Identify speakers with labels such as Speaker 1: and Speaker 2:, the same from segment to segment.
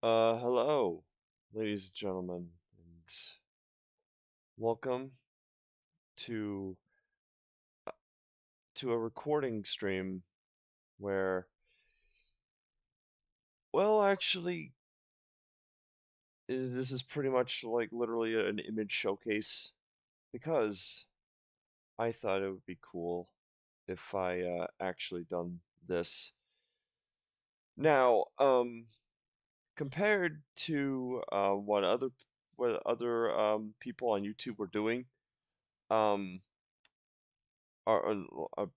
Speaker 1: Hello, ladies and gentlemen, and welcome to to a recording stream where, well, actually, this is pretty much like literally an image showcase because I thought it would be cool if I actually done this. Now, compared to what other people on YouTube were doing, um, are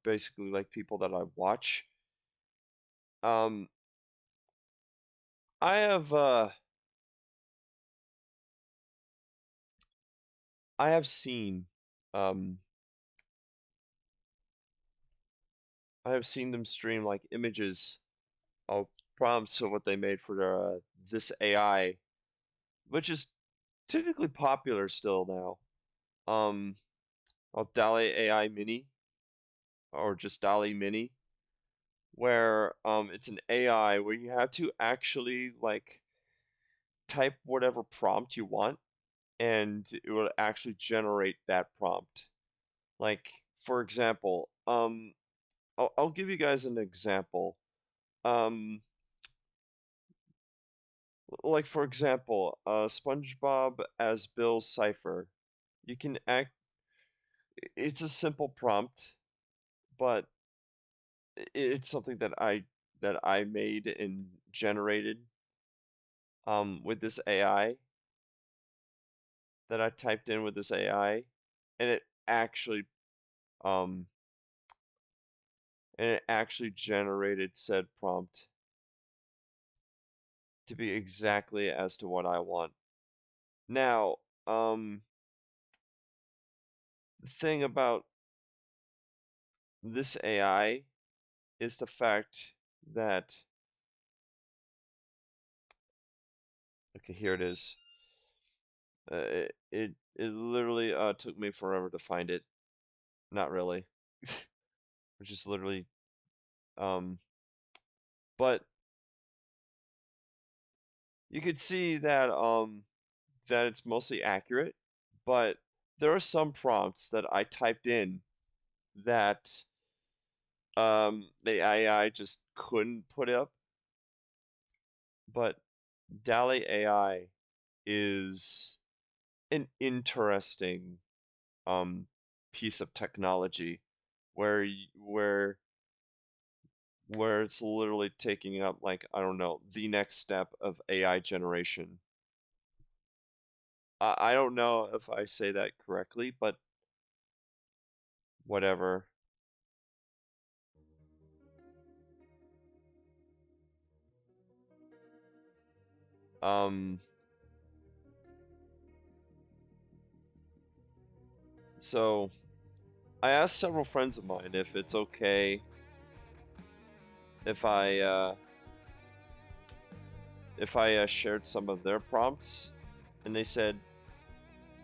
Speaker 1: basically like people that I watch. Um, I have I have seen um I have seen them stream like images of prompts of what they made for their this AI, which is typically popular still now. Of DallE AI Mini or just DallE Mini, where it's an AI where you have to actually like type whatever prompt you want and it will actually generate that prompt. Like for example, I'll give you guys an example. Um, like for example, SpongeBob as Bill Cipher. You can act. It's a simple prompt, but it's something that I made and generated with this AI that I typed in with this AI, and um it actually generated said prompt to be exactly as to what I want. Now, the thing about this AI is the fact that, okay, here it is. It literally took me forever to find it. Not really. Just literally um but you could see that it's mostly accurate, but there are some prompts that I typed in that the AI just couldn't put up. But DALL-E AI is an interesting um piece of technology where it's literally taking up like I don't know the next step of AI generation. I don't know if I say that correctly, but whatever. Um, so I asked several friends of mine if it's okay if I shared some of their prompts, and they said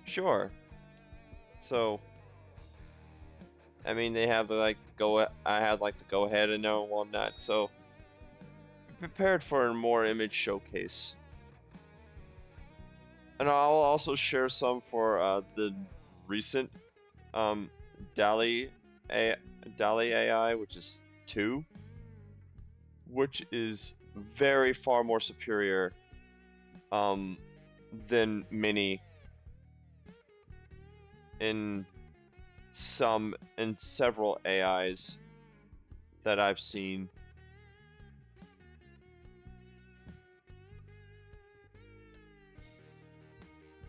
Speaker 1: sure. So I mean, they have like go. I had like the go ahead and no whatnot. So prepared for a more image showcase, and I'll also share some for the recent um DALL-E A DALL-E AI, which is 2, which is very far more superior um than Mini in several AIs that I've seen.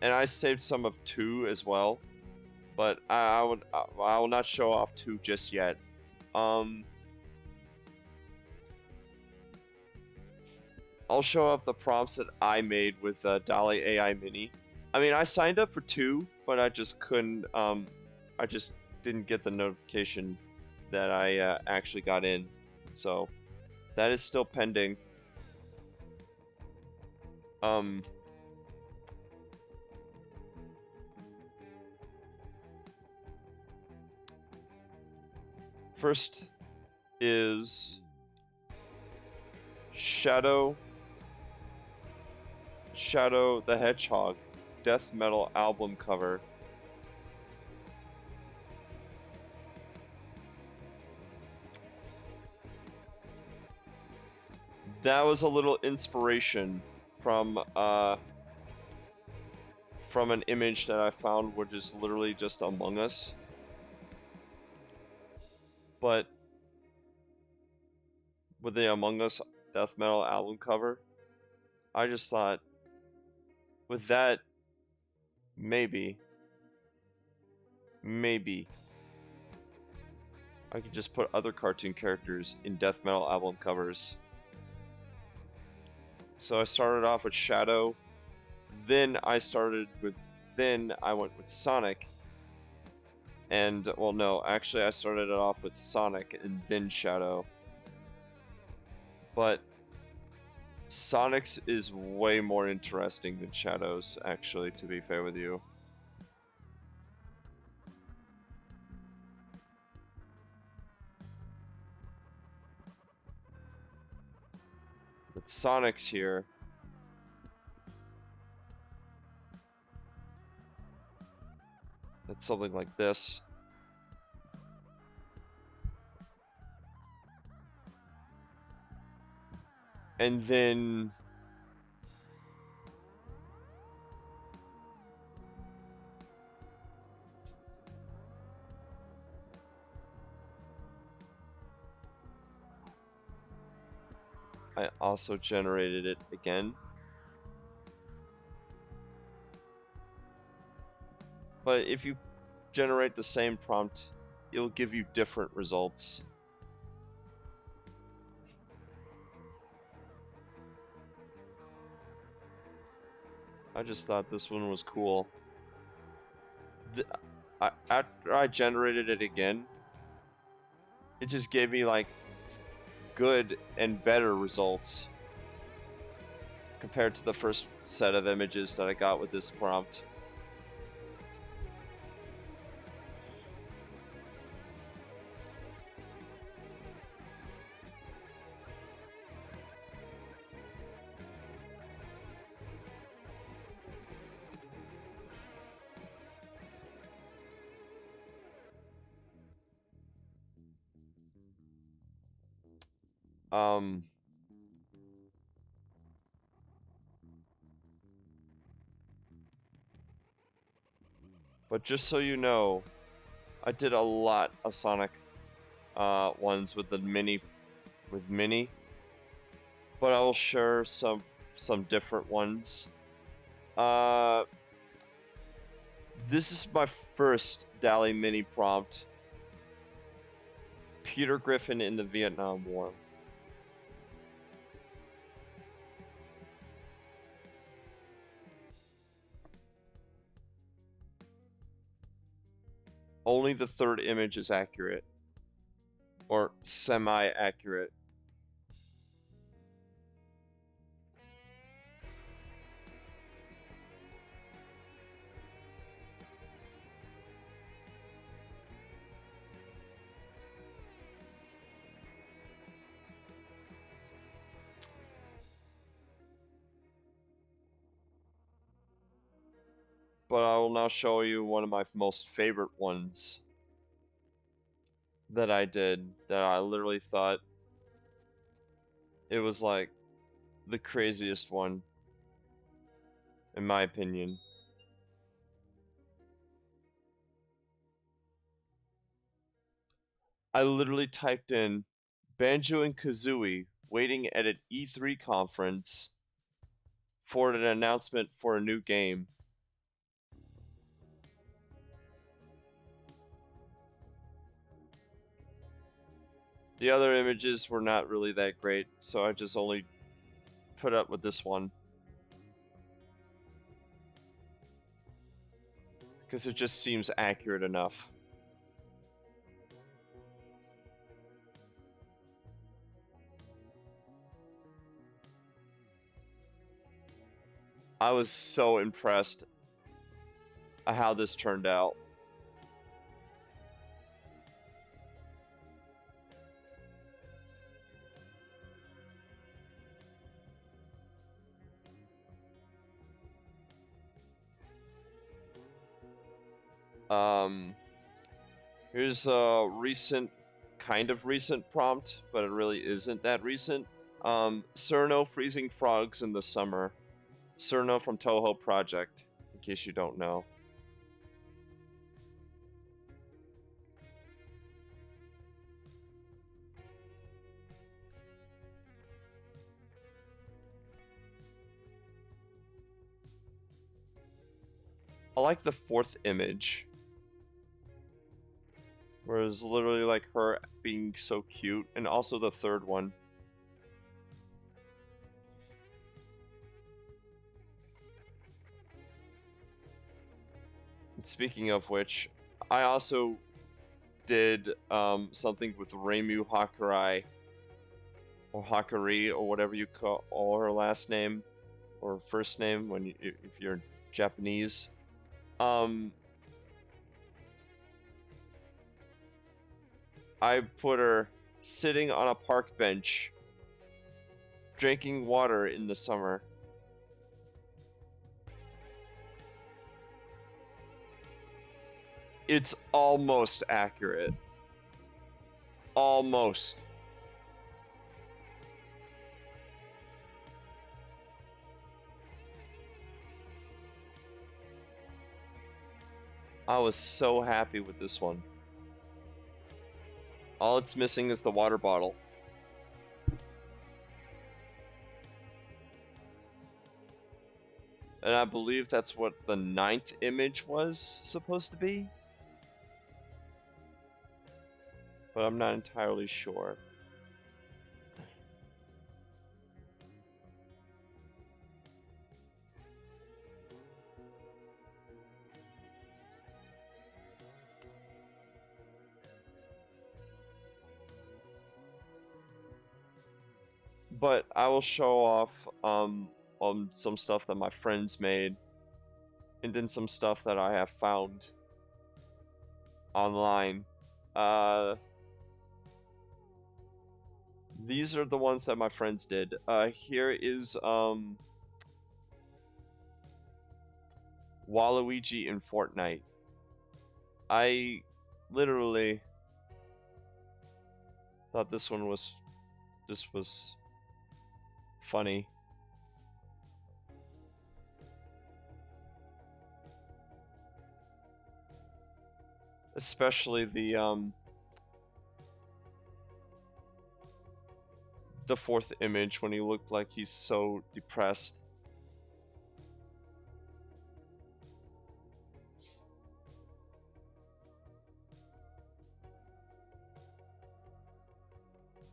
Speaker 1: And I saved some of 2 as well, but I will not show off 2 just yet. Um, I'll show off the prompts that I made with DALL-E AI Mini. I mean, I signed up for 2, but I just couldn't. I just didn't get the notification that I actually got in, so that is still pending. Um, First is Shadow Shadow the Hedgehog death metal album cover. That was a little inspiration from an image that I found, which is literally just Among Us. But with the Among Us death metal album cover, I just thought, with that, maybe I could just put other cartoon characters in death metal album covers. So I started off with Shadow, then I went with Sonic, and, well, no, actually I started it off with Sonic and then Shadow. But Sonic's is way more interesting than Shadow's, actually, to be fair with you. But Sonic's here. It's something like this. And then I also generated it again. But if you generate the same prompt, it'll give you different results. I just thought this one was cool. After I generated it again, it just gave me like good and better results compared to the first set of images that I got with this prompt. But just so you know, I did a lot of Sonic ones with Mini, but I will share some different ones. This is my first DallE Mini prompt. Peter Griffin in the Vietnam War. Only the third image is accurate, or semi-accurate. But I will now show you one of my most favorite ones that I did, that I literally thought it was like the craziest one, in my opinion. I literally typed in Banjo and Kazooie waiting at an E3 conference for an announcement for a new game. The other images were not really that great, so I just only put up with this one. Because it just seems accurate enough. I was so impressed at how this turned out. Um, Here's a kind of recent prompt, but it really isn't that recent. Cerno freezing frogs in the summer. Cerno from Toho Project, in case you don't know. I like the fourth image, where it's literally like her being so cute, and also the third one. And speaking of which, I also did something with Reimu Hakurai, or Hakari, or whatever you call her last name or first name when if you're Japanese. Um, I put her sitting on a park bench, drinking water in the summer. It's almost accurate. Almost. I was so happy with this one. All it's missing is the water bottle. And I believe that's what the 9th image was supposed to be. But I'm not entirely sure. But I will show off on some stuff that my friends made, and then some stuff that I have found online. These are the ones that my friends did. Here is Waluigi in Fortnite. I literally thought this was funny. Especially the fourth image when he looked like he's so depressed.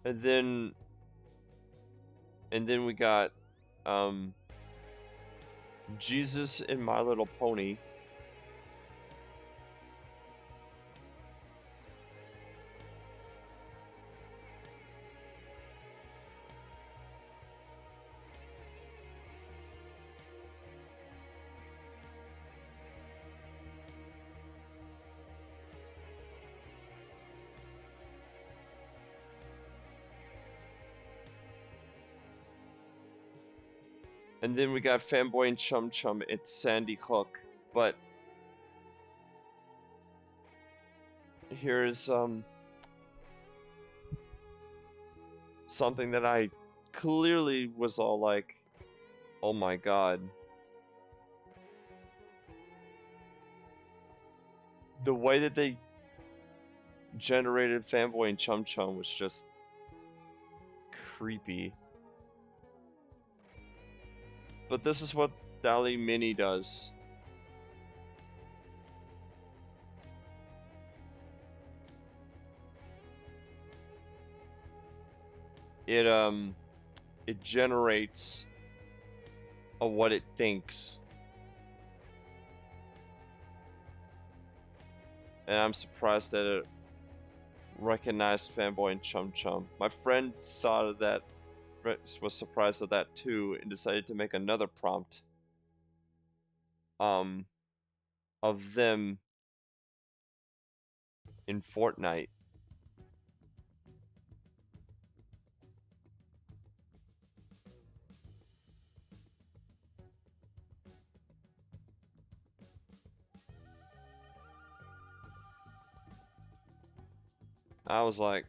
Speaker 1: And then we got Jesus and My Little Pony. And then we got Fanboy and Chum Chum. It's Sandy Hook. But here's something that I clearly was all like, oh my god. The way that they generated Fanboy and Chum Chum was just creepy. But this is what DallE Mini does. It generates what it thinks. And I'm surprised that it recognized Fanboy and Chum Chum. My friend thought of that, was surprised of that too, and decided to make another prompt of them in Fortnite. I was like,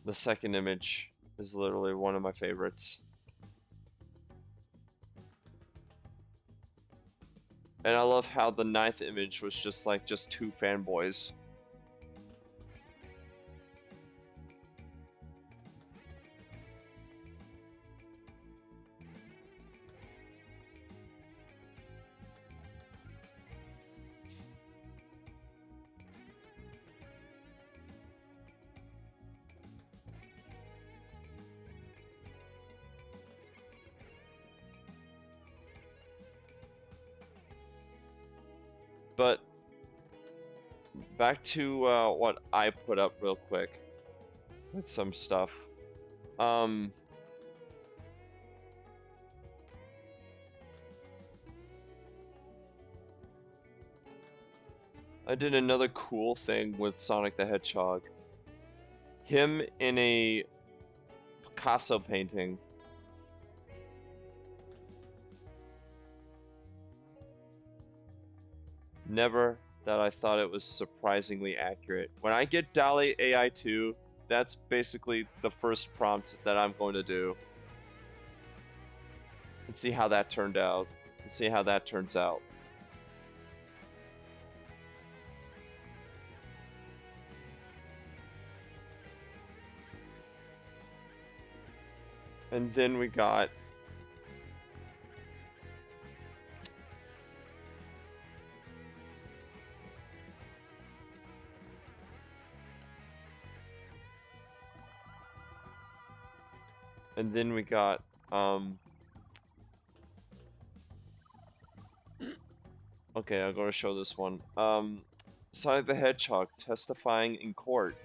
Speaker 1: the second image is literally one of my favorites. And I love how the ninth image was just like just two fanboys. But back to what I put up real quick with some stuff. Um, I did another cool thing with Sonic the Hedgehog. Him in a Picasso painting. Never that I thought it was surprisingly accurate. When I get DallE AI 2, that's basically the first prompt that I'm going to do. And see how that turned out. And see how that turns out. And then we got okay, I'm gonna show this one. Sonic the Hedgehog testifying in court.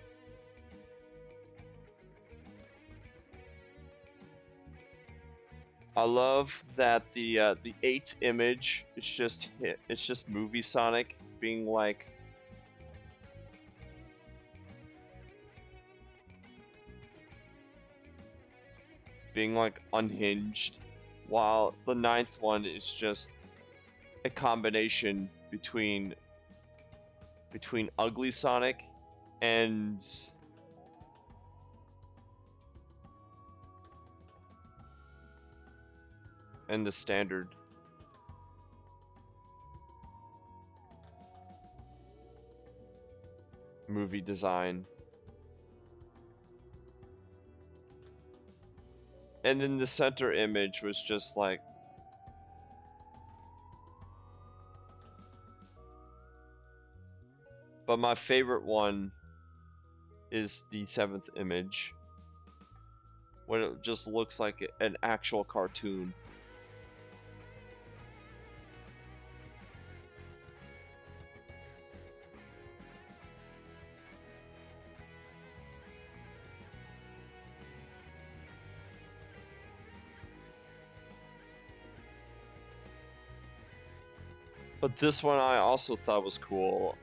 Speaker 1: I love that the eighth image is just movie Sonic being like unhinged, while the ninth one is just a combination between ugly Sonic and the standard. Movie design. And then the center image was just like but my favorite one is the seventh image, when it just looks like an actual cartoon. But this one I also thought was cool.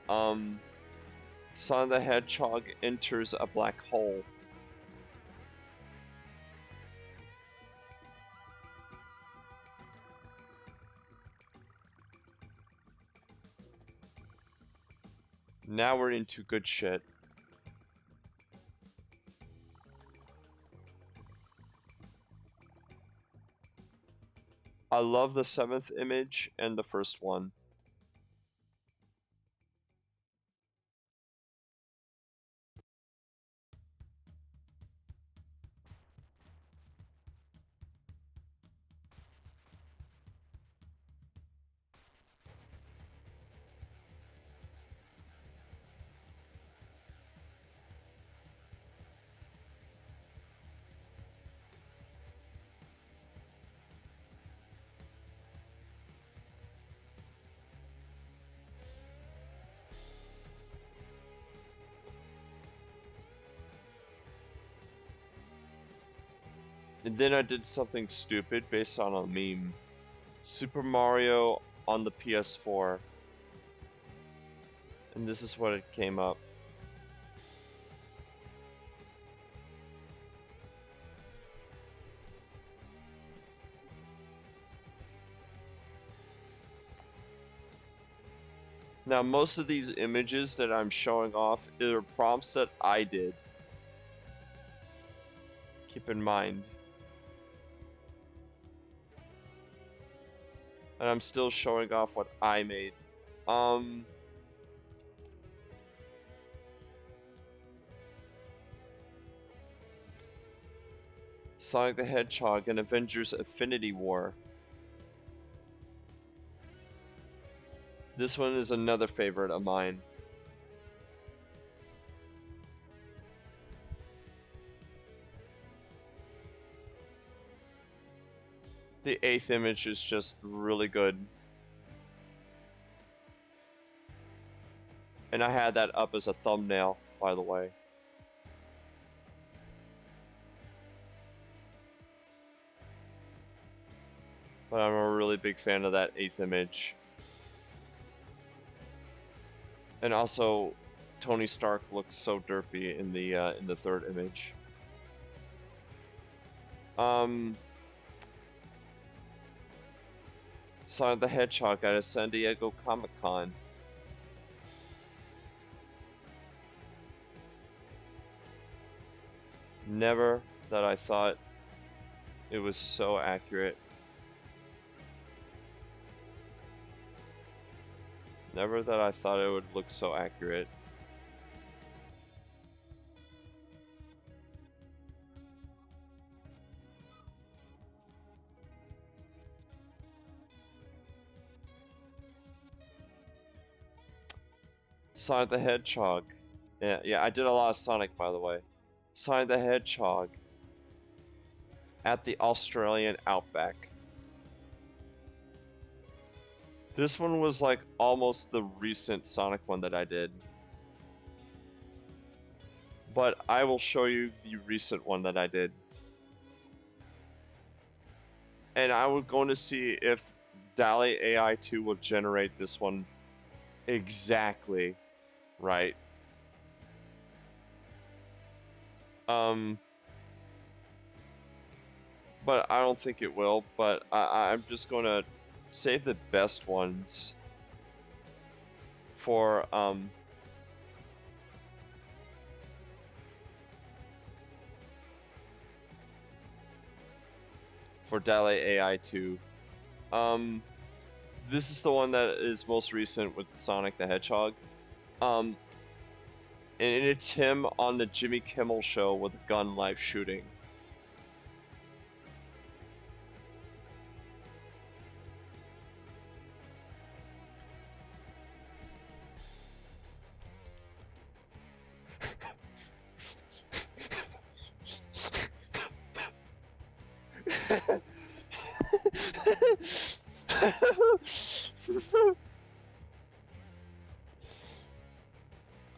Speaker 1: Sonic the Hedgehog enters a black hole. Now we're into good shit. I love the seventh image and the first one. And then I did something stupid based on a meme. Super Mario on the PS4. And this is what it came up. Now, most of these images that I'm showing off are prompts that I did. Keep in mind. And I'm still showing off what I made. Sonic the Hedgehog and Avengers Affinity War. This one is another favorite of mine. The 8th image is just really good. And I had that up as a thumbnail, by the way. But I'm a really big fan of that 8th image. And also, Tony Stark looks so derpy in the 3rd image. Sonic the Hedgehog at a San Diego Comic-Con. Never that I thought it was so accurate. Never that I thought it would look so accurate. Sonic the Hedgehog. Yeah, I did a lot of Sonic, by the way. Sonic the Hedgehog at the Australian Outback. This one was like almost the recent Sonic one that I did. But I will show you the recent one that I did. And I was going to see if DallE AI 2 will generate this one exactly right. But I don't think it will, but I'm just going to save the best ones for DallE AI 2. This is the one that is most recent with Sonic the Hedgehog. And it's him on the Jimmy Kimmel show with a gun live shooting.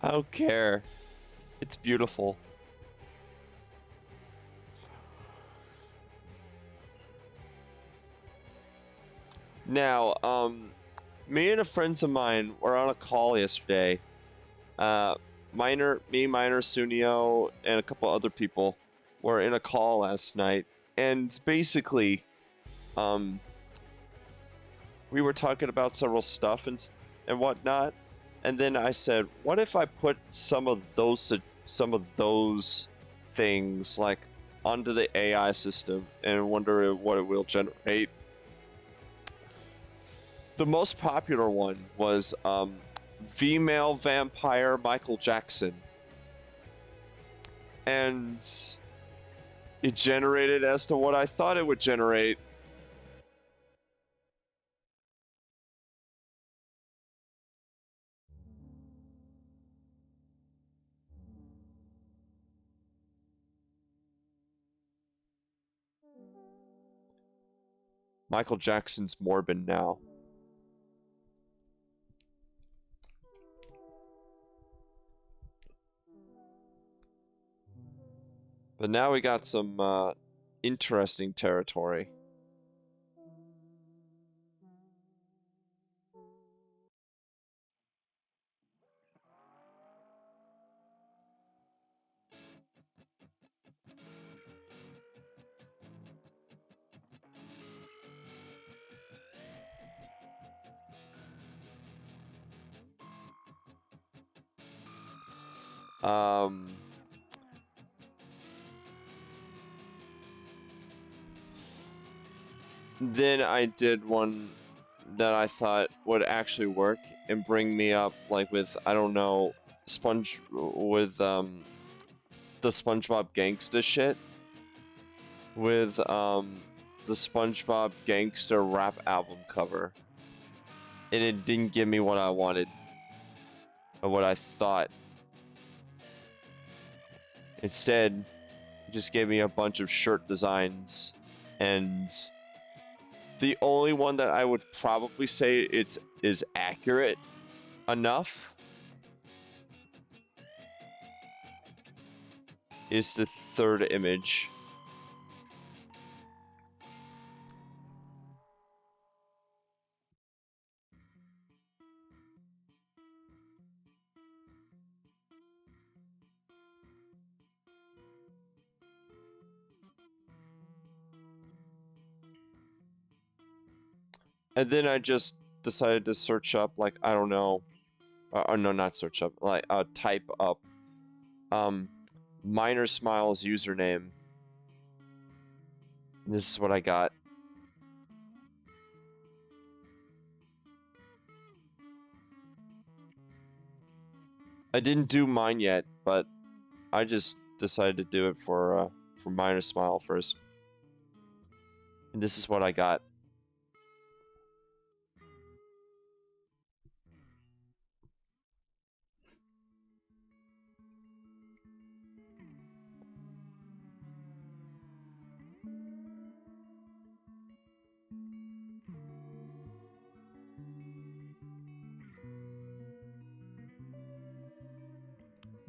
Speaker 1: I don't care. It's beautiful. Now, me and a friends of mine were on a call yesterday. Miner, Sunio, and a couple other people were in a call last night, and basically, we were talking about several stuff and whatnot, and then I said, what if I put some of those things like onto the AI system and wonder what it will generate? The most popular one was female vampire Michael Jackson, and it generated as to what I thought it would generate. Michael Jackson's morbid now. But now we got some interesting territory. Um, then I did one that I thought would actually work and bring me up like with, I don't know, the SpongeBob Gangsta shit with the SpongeBob Gangsta rap album cover. And it didn't give me what I wanted or what I thought. Instead, it just gave me a bunch of shirt designs, and the only one that I would probably say is accurate enough is the third image. And then I just decided to search up, like, I don't know, no, not search up, like, type up, Minor Smiles username. And this is what I got. I didn't do mine yet, but I just decided to do it for Minor Smile first. And this is what I got.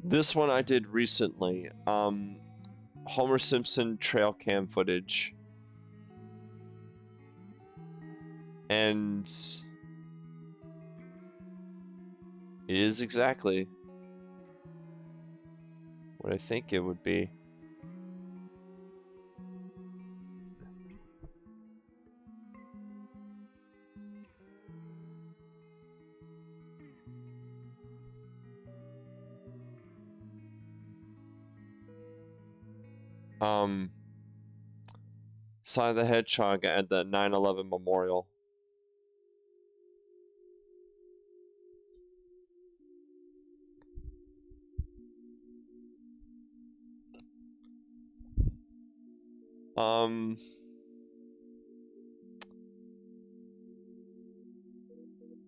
Speaker 1: This one I did recently. Homer Simpson trail cam footage. And it is exactly what I think it would be. Sonic the Hedgehog at the 9/11 memorial.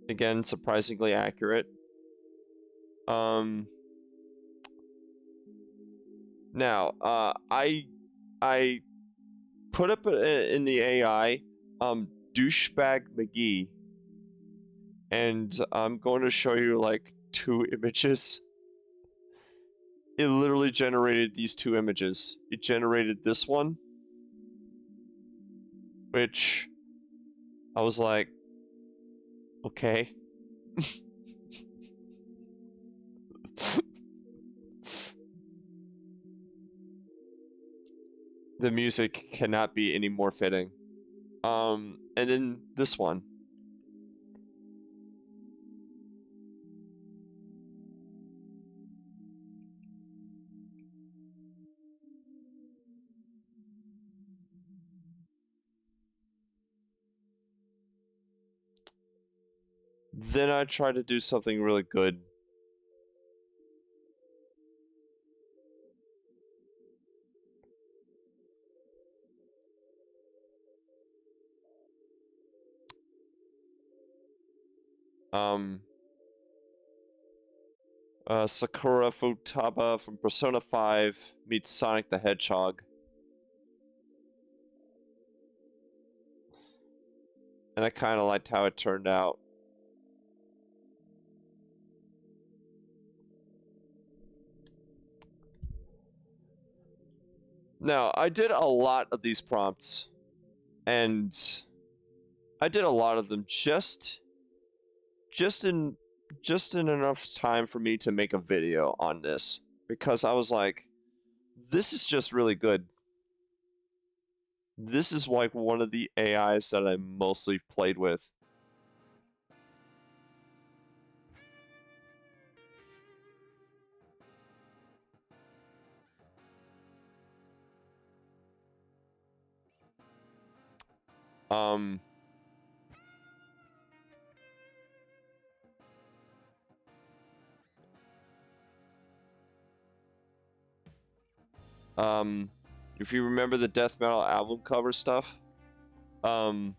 Speaker 1: Again, surprisingly accurate. Now, I put up in the AI, douchebag McGee, and I'm going to show you like 2 images. It literally generated these 2 images. It generated this one, which I was like, okay. The music cannot be any more fitting. And then this one. Then I tried to do something really good. Sakura Futaba from Persona 5 meets Sonic the Hedgehog. And I kind of liked how it turned out. Now, I did a lot of these prompts, and I did a lot of them just in enough time for me to make a video on this, because I was like, this is just really good. This is like one of the AIs that I mostly played with. Um, if you remember the death metal album cover stuff, um,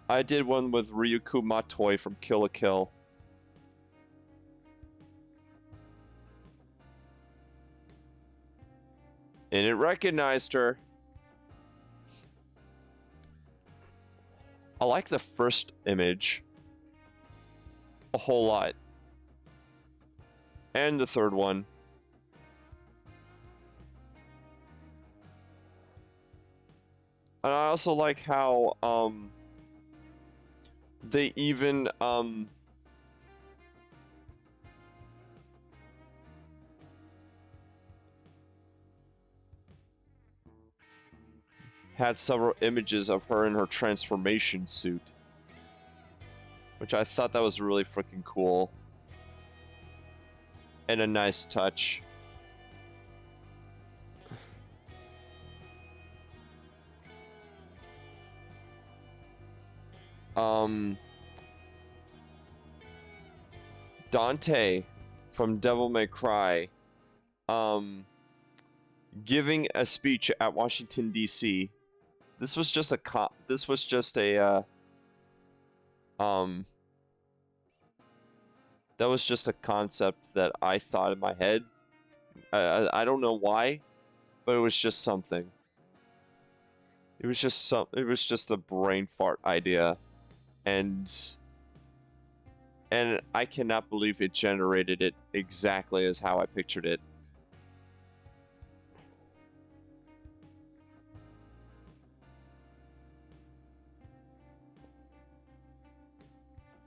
Speaker 1: I did one with Ryuko Matoi from Kill la Kill. And it recognized her. I like the first image a whole lot. And the third one. And I also like how, they even, had several images of her in her transformation suit. Which I thought that was really freaking cool. And a nice touch. Dante from Devil May Cry, giving a speech at Washington D.C. This was just a that was just a concept that I thought in my head. I don't know why, but it was just something. It was just a brain fart idea, and I cannot believe it generated it exactly as how I pictured it.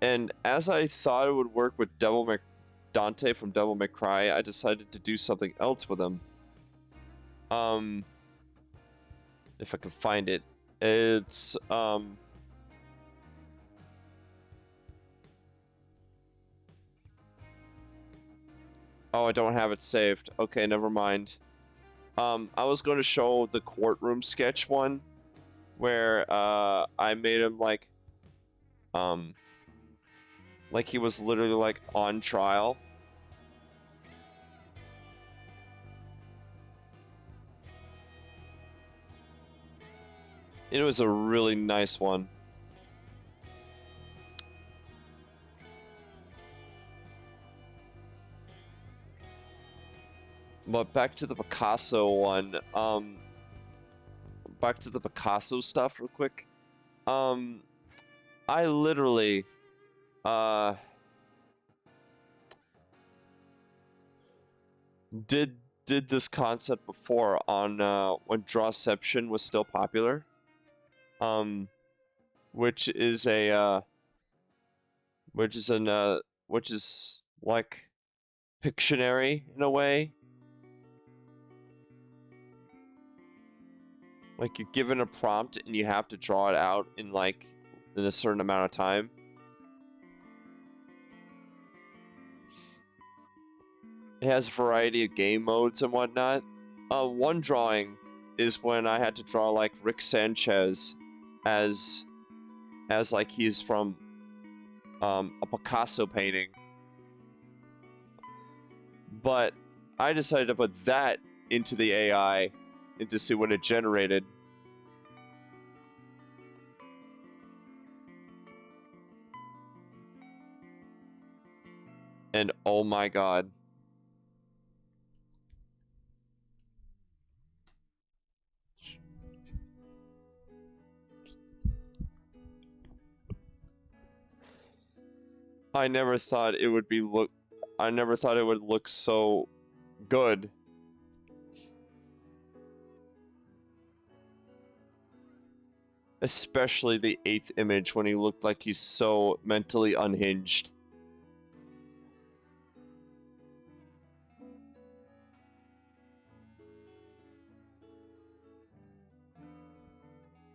Speaker 1: And as I thought it would work with Dante from Devil May Cry, I decided to do something else with him. If I can find it. It's, oh, I don't have it saved. Okay, never mind. I was going to show the courtroom sketch one, where, I made him, like he was literally, like, on trial. It was a really nice one. But back to the Picasso one, back to the Picasso stuff real quick. I literally, did this concept before on, when Drawception was still popular. Which is a, which is like Pictionary in a way. Like you're given a prompt and you have to draw it out in a certain amount of time. It has a variety of game modes and whatnot. One drawing is when I had to draw like Rick Sanchez as like he's from a Picasso painting. But I decided to put that into the AI and to see what it generated. And oh my god. I never thought it would look so good. Especially the 8th image when he looked like he's so mentally unhinged.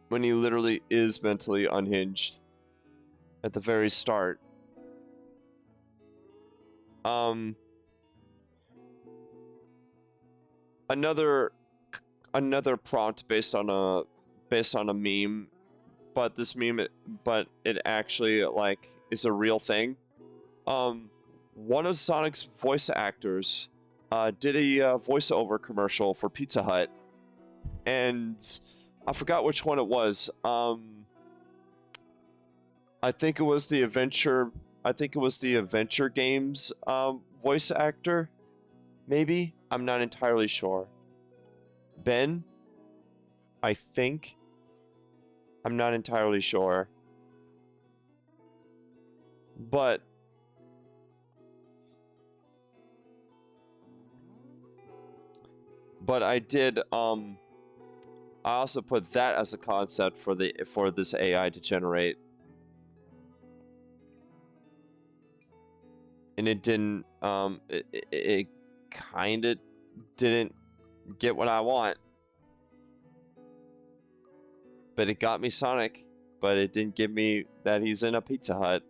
Speaker 1: When he literally is mentally unhinged at the very start. Another prompt based on a meme but but it actually like is a real thing. Um, one of Sonic's voice actors did a voiceover commercial for Pizza Hut, and I forgot which one it was. I think it was the Adventure. I think it was the Adventure Games voice actor. Maybe I'm not entirely sure. Ben, I think I'm not entirely sure, but I did I also put that as a concept for this AI to generate, and it didn't it kind of didn't get what I want, but it got me Sonic, but it didn't give me that he's in a Pizza Hut.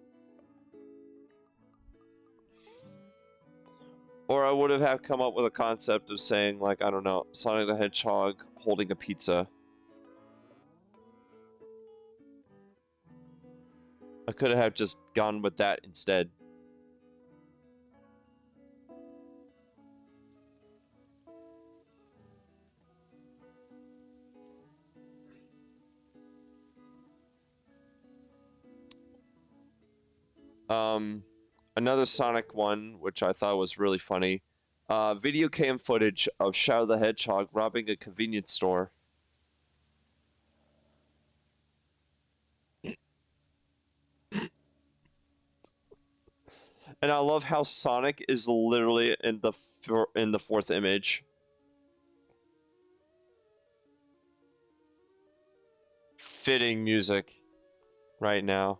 Speaker 1: Or I would have come up with a concept of saying, like, I don't know, Sonic the Hedgehog holding a pizza. I could have just gone with that instead. Um, Another Sonic one, which I thought was really funny. Video cam footage of Shadow the Hedgehog robbing a convenience store. And I love how Sonic is literally in the fourth image. Fitting music right now.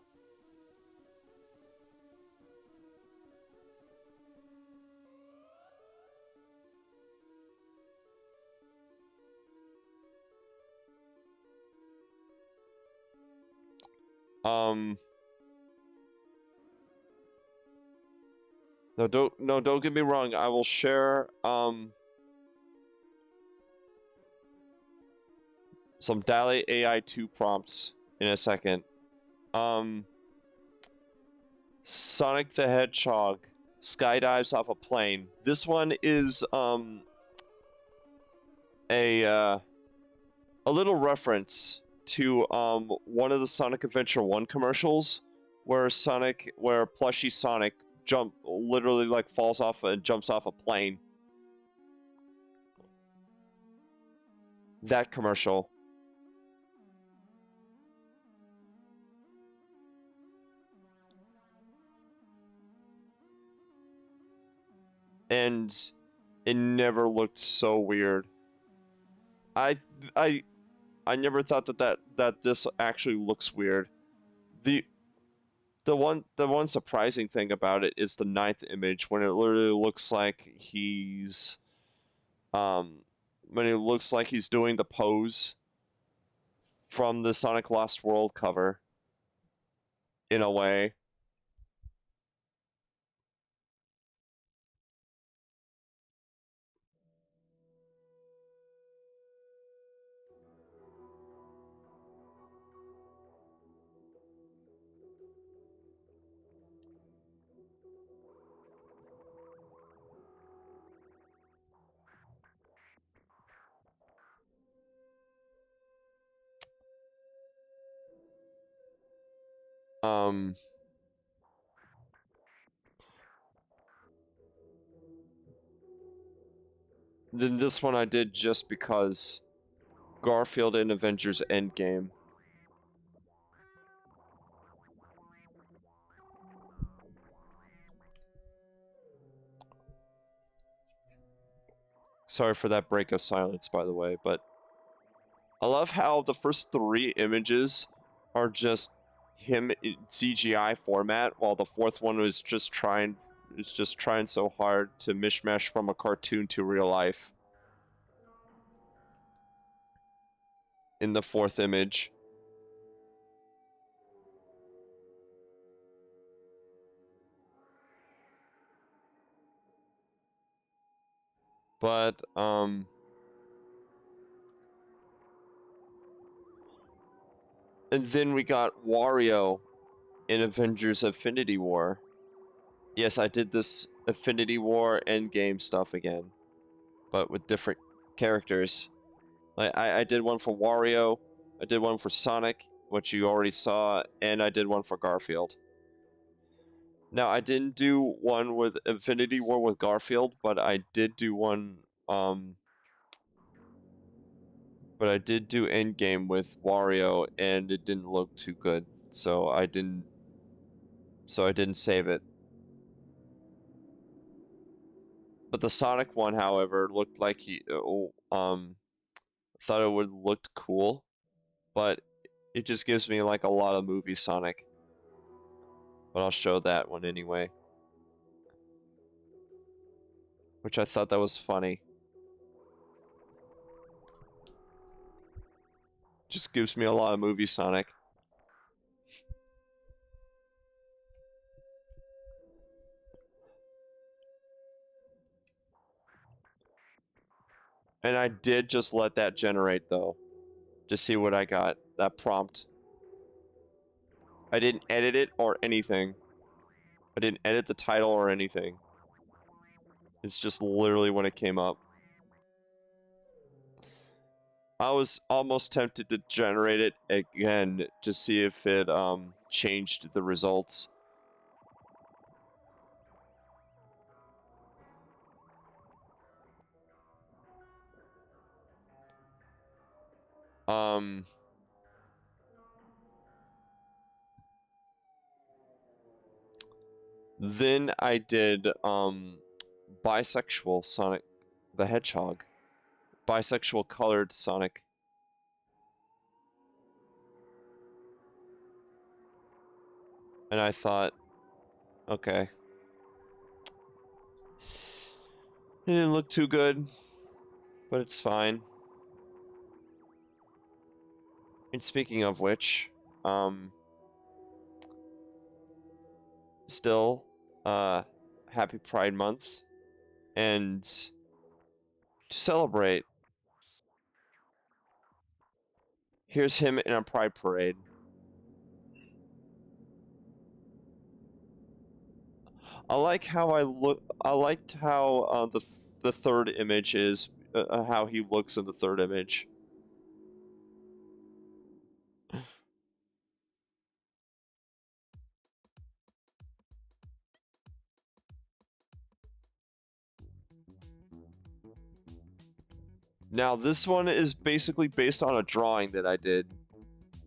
Speaker 1: Um, no, don't get me wrong. I will share some DallE AI 2 prompts in a second. Um, Sonic the Hedgehog skydives off a plane. This one is a uh, a little reference to one of the Sonic Adventure 1 commercials where plushy Sonic literally like falls off and jumps off a plane. That commercial. And it never looked so weird. I I I never thought that this actually looks weird. The the one surprising thing about it is the ninth image when it literally looks like um he's doing the pose from the Sonic Lost World cover in a way. Um then this one I did just because Garfield in Avengers Endgame. Sorry for that break of silence, by the way, but I love how the first three images are just him in CGI format, while the fourth one is just trying so hard to mishmash from a cartoon to real life in the fourth image. But And then we got Wario in Avengers Infinity War. Yes, I did this Infinity War Endgame stuff again, but with different characters. I did one for Wario, I did one for Sonic, which you already saw, and I did one for Garfield. Now, I didn't do one with Infinity War with Garfield, but I did do one, but I did do Endgame with Wario, and it didn't look too good, so I didn't save it. But the Sonic one, however, looked like thought it would looked cool, but it just gives me like a lot of movie Sonic. But I'll show that one anyway. Which I thought that was funny. Just gives me a lot of movie Sonic. And I did just let that generate though, to see what I got, that prompt. I didn't edit it or anything. I didn't edit the title or anything. It's just literally when it came up. I was almost tempted to generate it again to see if it changed the results. Then I did bisexual Sonic the Hedgehog. Bisexual colored Sonic. And I thought, okay. It didn't look too good, but it's fine. And speaking of which, still, happy Pride Month, and to celebrate, here's him in a Pride Parade. I like how I liked how the third image is, how he looks in the third image. Now, this one is basically based on a drawing that I did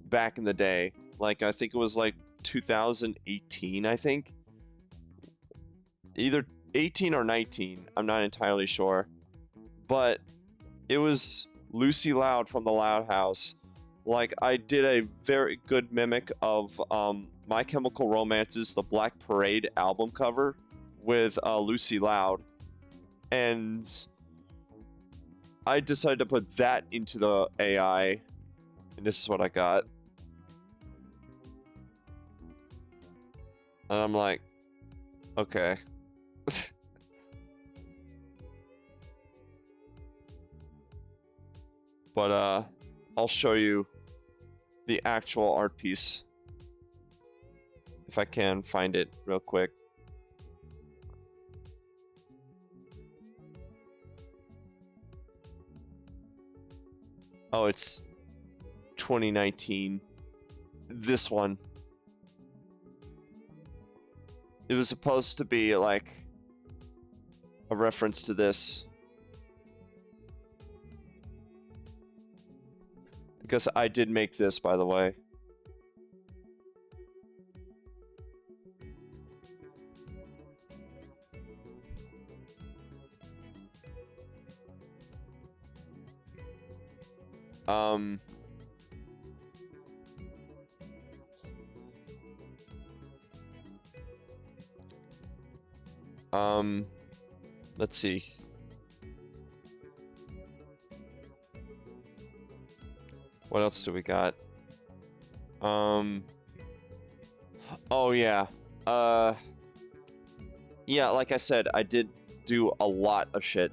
Speaker 1: back in the day. Like, I think it was like 2018, I think. Either 18 or 19, I'm not entirely sure. But it was Lucy Loud from the Loud House. Like, I did a very good mimic of My Chemical Romance's The Black Parade album cover with Lucy Loud. And I decided to put that into the AI, and this is what I got. And I'm like, okay. But I'll show you the actual art piece if I can find it real quick. Oh, it's 2019. This one. It was supposed to be like a reference to this. Because I did make this, by the way. Let's see. What else do we got? Oh yeah. Yeah, like I said, I did do a lot of shit.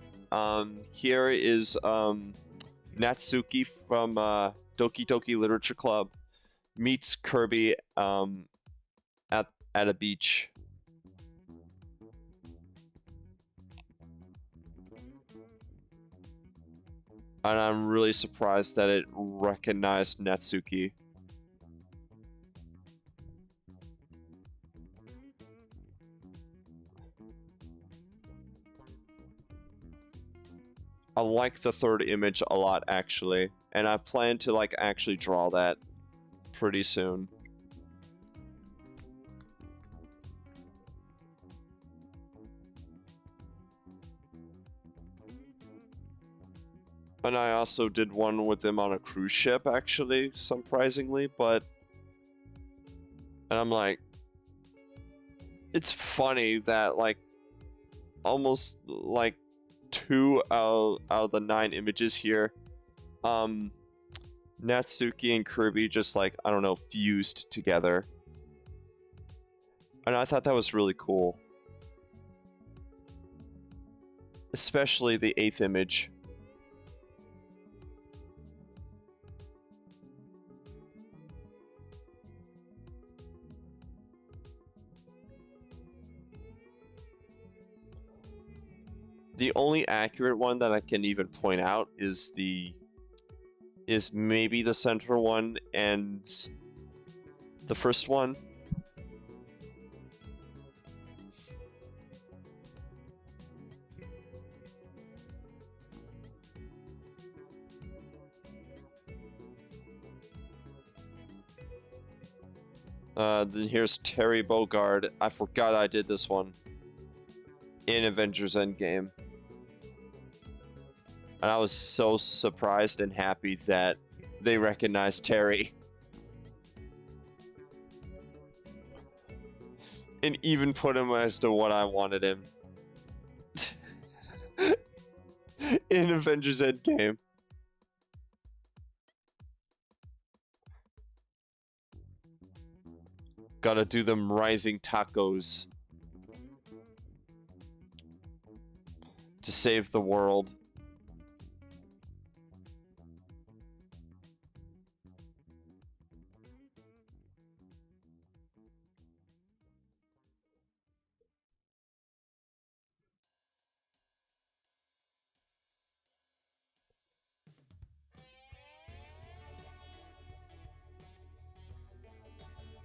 Speaker 1: Here is Natsuki from Doki Doki Literature Club. meets Kirby at a beach. And I'm really surprised that it recognized Natsuki. I like the third image a lot, actually, and I plan to like actually draw that pretty soon. And I also did one with them on a cruise ship, actually, surprisingly, and I'm like, it's funny that like almost like 2 out of the 9 images here, Natsuki and Kirby just like, I don't know, fused together. And I thought that was really cool. Especially the 8th image. The only accurate one that I can even point out is maybe the central one and the first one. Then here's Terry Bogard. I forgot I did this one in Avengers Endgame. And I was so surprised and happy that they recognized Terry. And even put him as to what I wanted him. In Avengers Endgame. Gotta do them rising tacos. To save the world.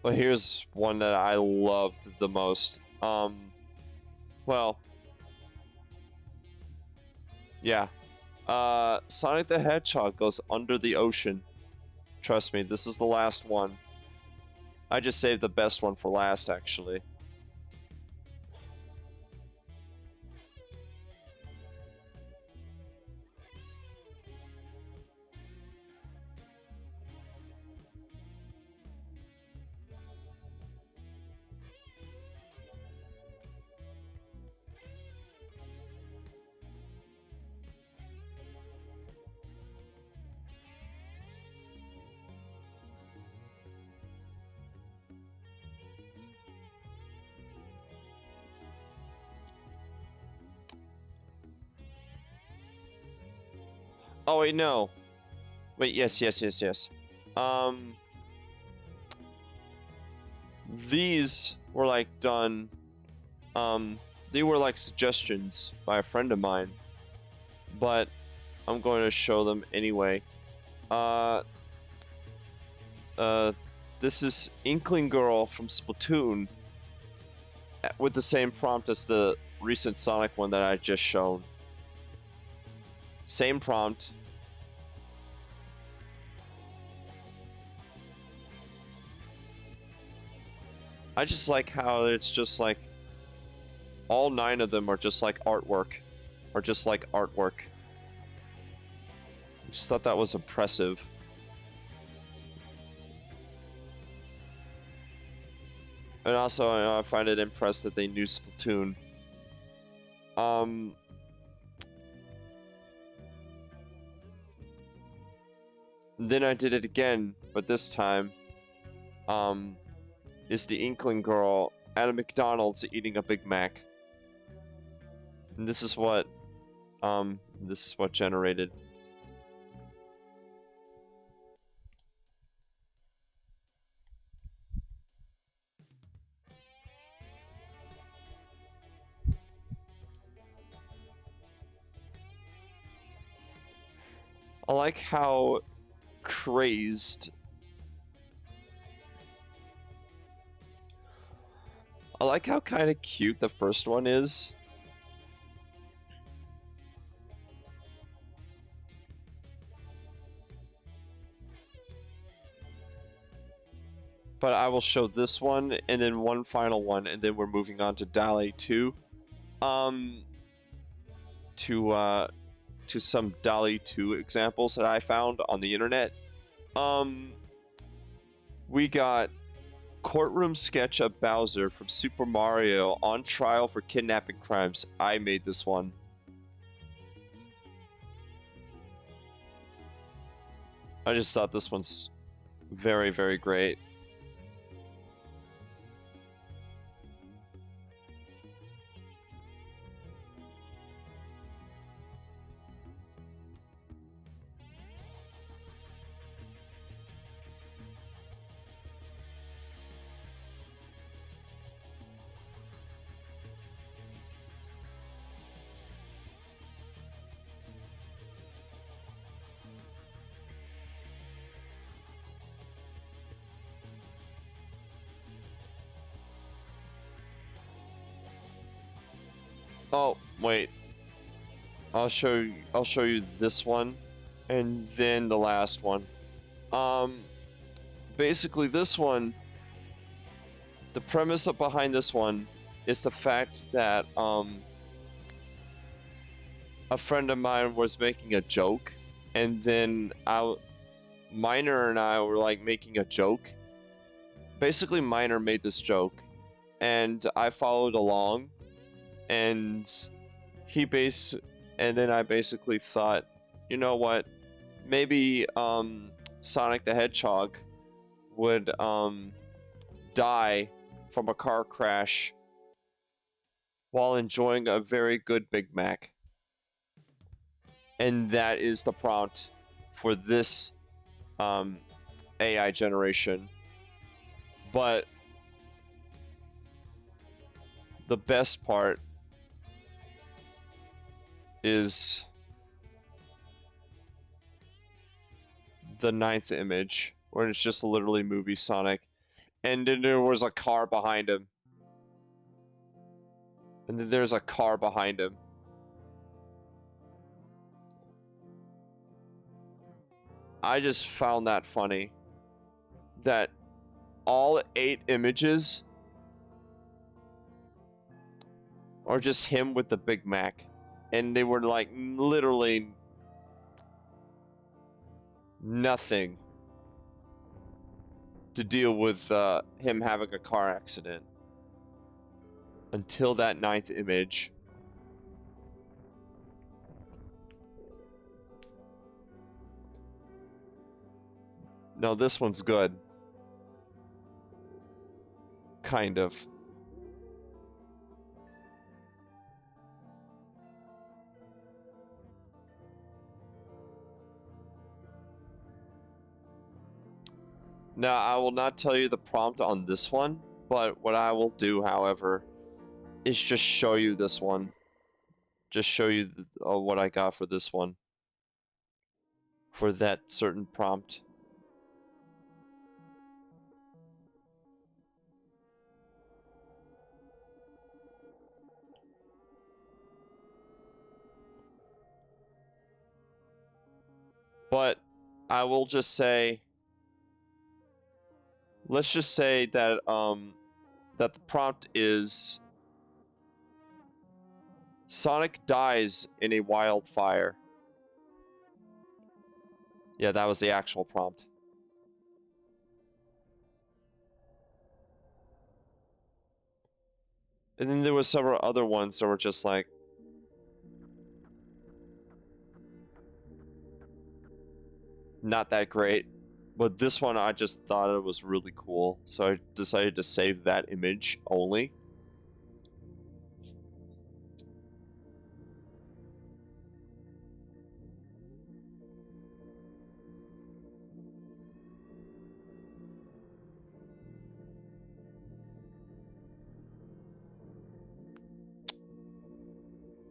Speaker 1: But here's one that I loved the most. Well, yeah. Sonic the Hedgehog goes under the ocean. Trust me, this is the last one. I just saved the best one for last, actually. Oh wait, no. Wait, yes. These were like done. They were like suggestions by a friend of mine, but I'm going to show them anyway. Uh, this is Inkling Girl from Splatoon with the same prompt as the recent Sonic one that I just shown. Same prompt. I just like how it's just like all 9 of them are just like artwork. I just thought that was impressive. And also, I find it impressive that they knew Splatoon. Then I did it again, but this time, is the Inkling Girl at a McDonald's eating a Big Mac. And this is what generated. I like how crazed. I like how kind of cute the first one is. But I will show this one and then one final one, and then we're moving on to DallE 2. Um, to some DallE 2 examples that I found on the internet. We got courtroom sketch of Bowser from Super Mario on trial for kidnapping crimes. I made this one. I just thought this one's very, very great. Oh, wait. I'll show you this one and then the last one. Um Basically this one, the premise behind this one is the fact that a friend of mine was making a joke, and then Miner and I were like making a joke. Basically Miner made this joke and I followed along, and he base and then I basically thought, you know what, maybe Sonic the Hedgehog would die from a car crash while enjoying a very good Big Mac. And that is the prompt for this AI generation. But the best part is the 9th image, where it's just literally movie Sonic. And then there was a car behind him. And then there's a car behind him. I just found that funny. That all 8 images are just him with the Big Mac. And they were like literally nothing to deal with him having a car accident. Until that 9th image. No, this one's good. Kind of. Now, I will not tell you the prompt on this one, but what I will do, however, is just show you this one. Just show you what I got for this one. For that certain prompt. But I will just say, let's just say that that the prompt is Sonic dies in a wildfire. Yeah, that was the actual prompt. And then there was several other ones that were just like, not that great. But this one, I just thought it was really cool, so I decided to save that image only.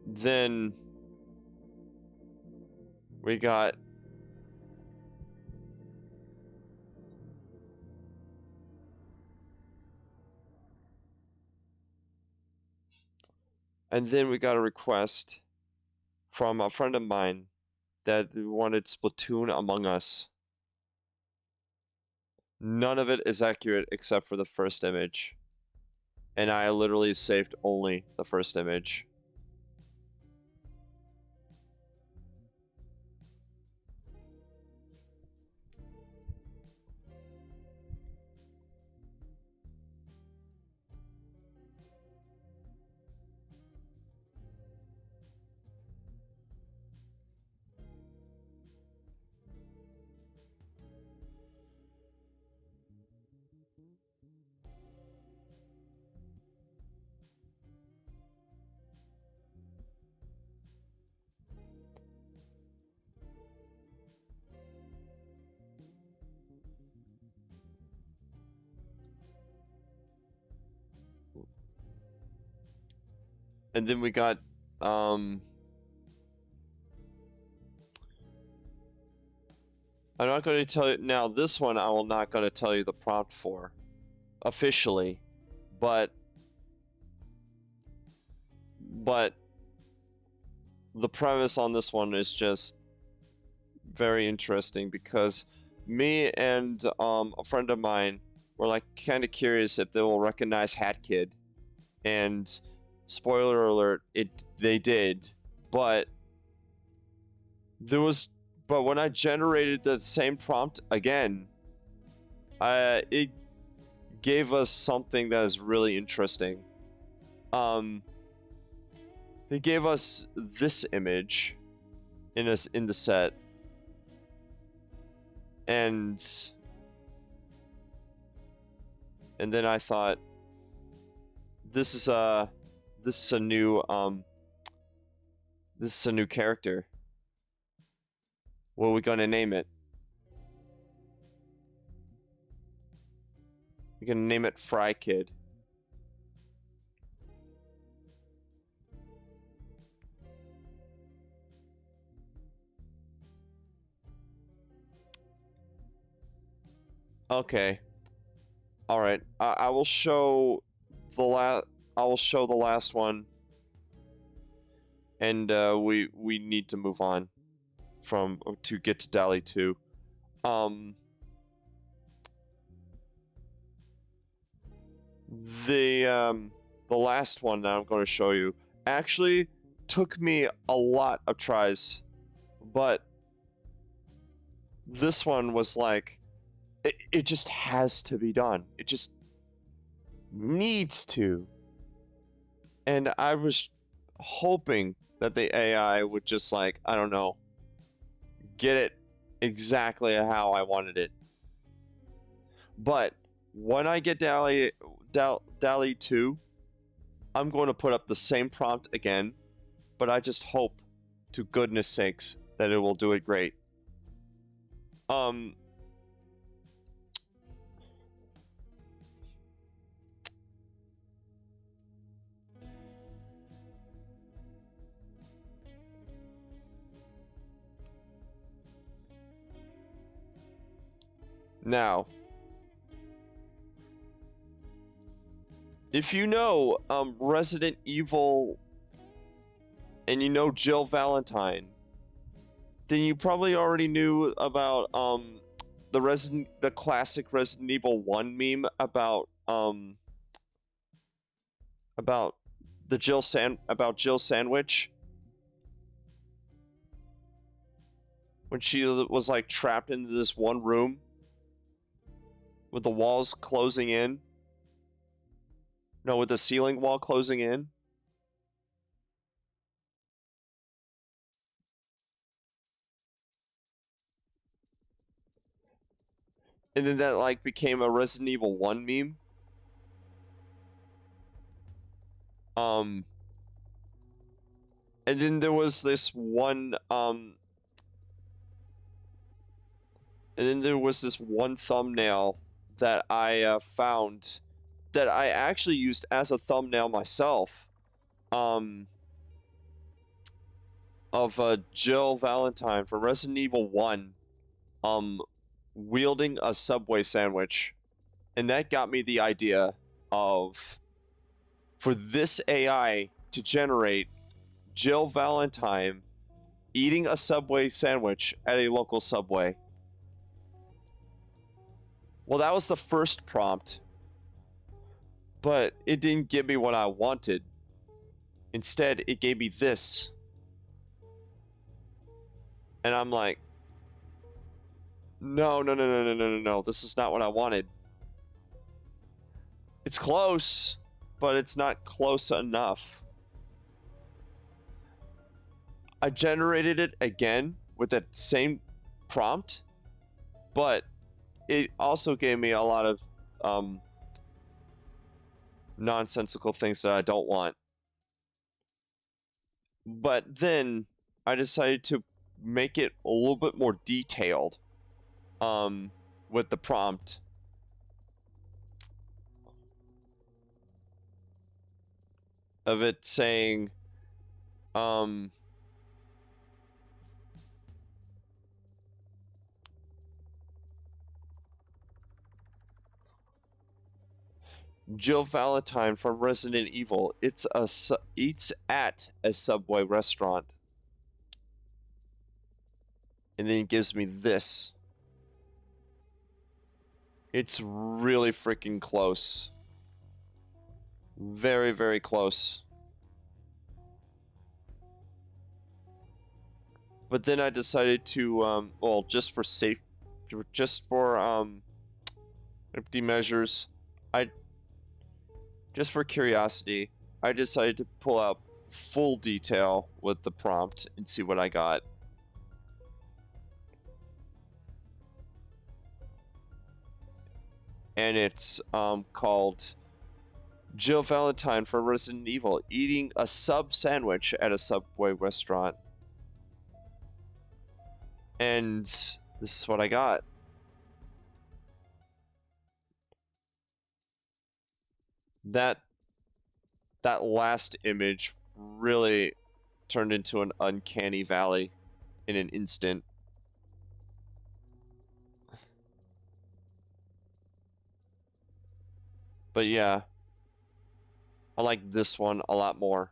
Speaker 1: Then we got And then we got a request from a friend of mine that wanted Splatoon Among Us. None of it is accurate except for the first image. And I literally saved only the first image. And then we got I'm not going to tell you now. This one I will not going to tell you the prompt for officially, but the premise on this one is just very interesting because me and a friend of mine were like kind of curious if they will recognize Hat Kid, and spoiler alert, they did, but there was but when I generated the same prompt again, it gave us something that is really interesting. They gave us this image in the set, and then I thought this is a new character. What are we gonna name it? We're gonna name it Fry Kid. Okay. All right. I will show the last one, and we need to move on to get to DallE 2. The last one that I'm going to show you actually took me a lot of tries, but this one was like it just has to be done. It just needs to. And I was hoping that the AI would just like, I don't know, get it exactly how I wanted it. But when I get DallE 2, I'm going to put up the same prompt again, but I just hope to goodness sakes that it will do it great. Now, if you know Resident Evil and you know Jill Valentine, then you probably already knew about the classic Resident Evil 1 meme about Jill Sandwich when she was like trapped into this one room with the walls closing in. No, with the ceiling wall closing in. And then that like became a Resident Evil 1 meme. And then there was this one thumbnail that I found that I actually used as a thumbnail myself, of Jill Valentine from Resident Evil 1, wielding a Subway sandwich. And that got me the idea for this AI to generate Jill Valentine eating a Subway sandwich at a local Subway. Well, that was the first prompt, but it didn't give me what I wanted. Instead, it gave me this. And I'm like, no, no, no, no, no, no, no, no. This is not what I wanted. It's close, but it's not close enough. I generated it again with that same prompt, but it also gave me a lot of nonsensical things that I don't want. But then I decided to make it a little bit more detailed with the prompt. Of it saying Jill Valentine from Resident Evil eats at a Subway restaurant. And then it gives me this. It's really freaking close. Very, very close. But then I decided to, well, just for empty measures, just for curiosity, I decided to pull out full detail with the prompt and see what I got. And it's called Jill Valentine from Resident Evil eating a sub sandwich at a Subway restaurant. And this is what I got. That last image really turned into an uncanny valley in an instant. But yeah, I like this one a lot more.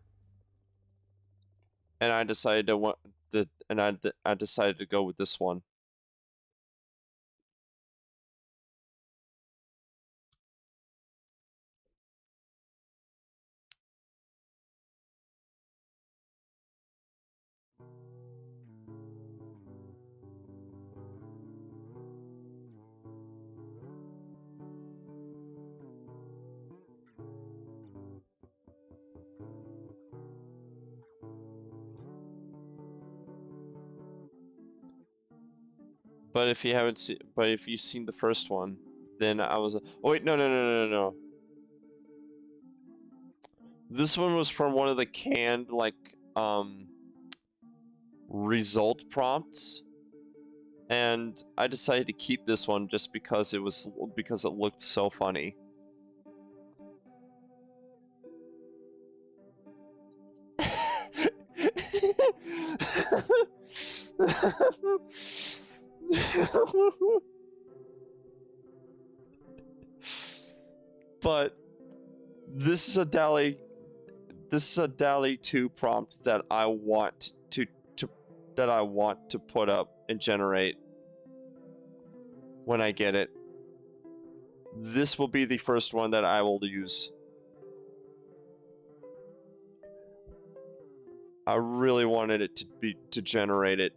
Speaker 1: And I decided I decided to go with this one. But if you've seen the first one, then I was. Oh wait, no, no, no, no, no, no. This one was from one of the canned result prompts, and I decided to keep this one just because it looked so funny. But this is a DallE 2 prompt that I want to put up and generate when I get it. This will be the first one that I will use. I really wanted it to generate it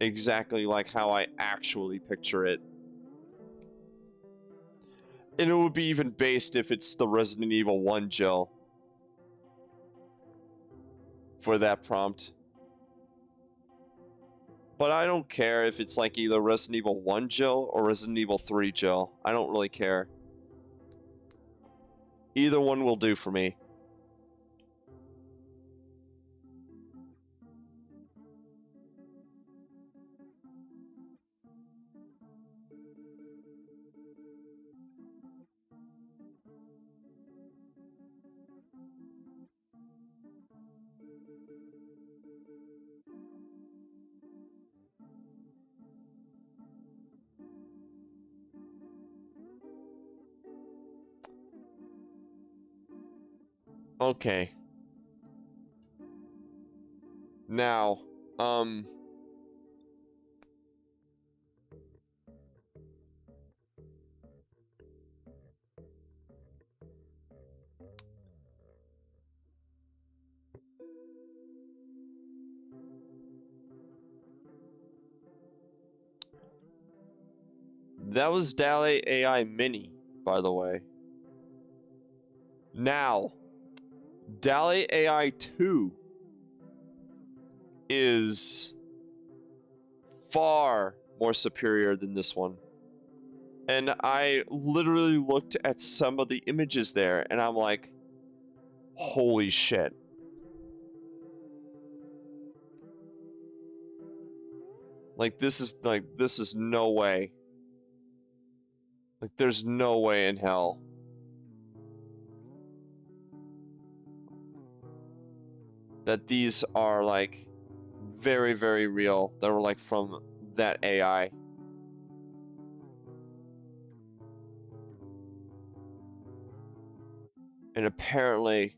Speaker 1: exactly like how I actually picture it. And it would be even based if it's the Resident Evil 1 Jill for that prompt. But I don't care if it's like either Resident Evil 1 Jill or Resident Evil 3 Jill. I don't really care. Either one will do for me. Okay. Now, that was DallE AI Mini, by the way. Now, DallE AI 2 is far more superior than this one. And I literally looked at some of the images there, and I'm like, holy shit. Like, this is no way. Like, there's no way in hell that these are, like, very, very real. That were, like, from that AI. And apparently,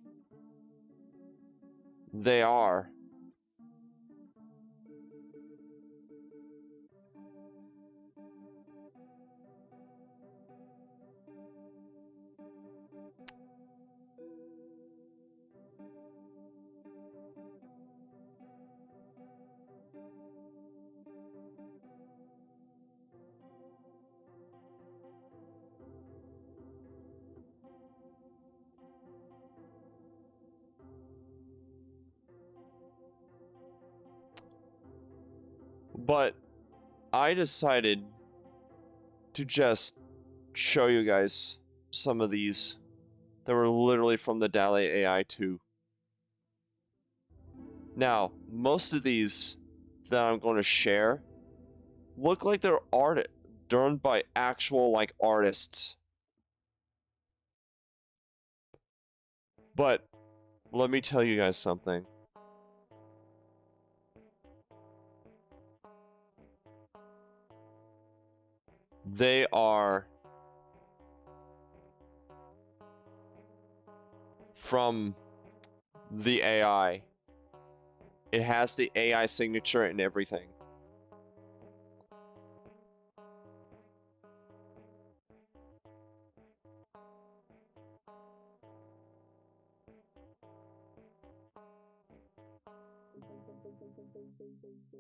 Speaker 1: they are. But I decided to just show you guys some of these that were literally from the DallE AI 2. Now, most of these that I'm going to share look like they're done by actual, like, artists. But let me tell you guys something. They are from the AI. It has the AI signature and everything.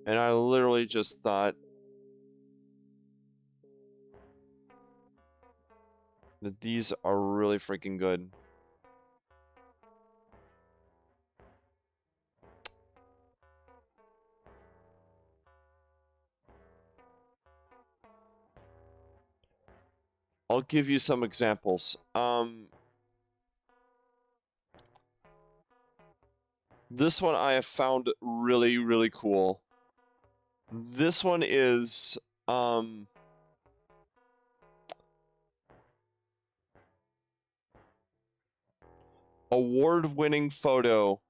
Speaker 1: And I literally just thought that these are really freaking good. I'll give you some examples. This one I have found really, really cool. This one is award-winning photo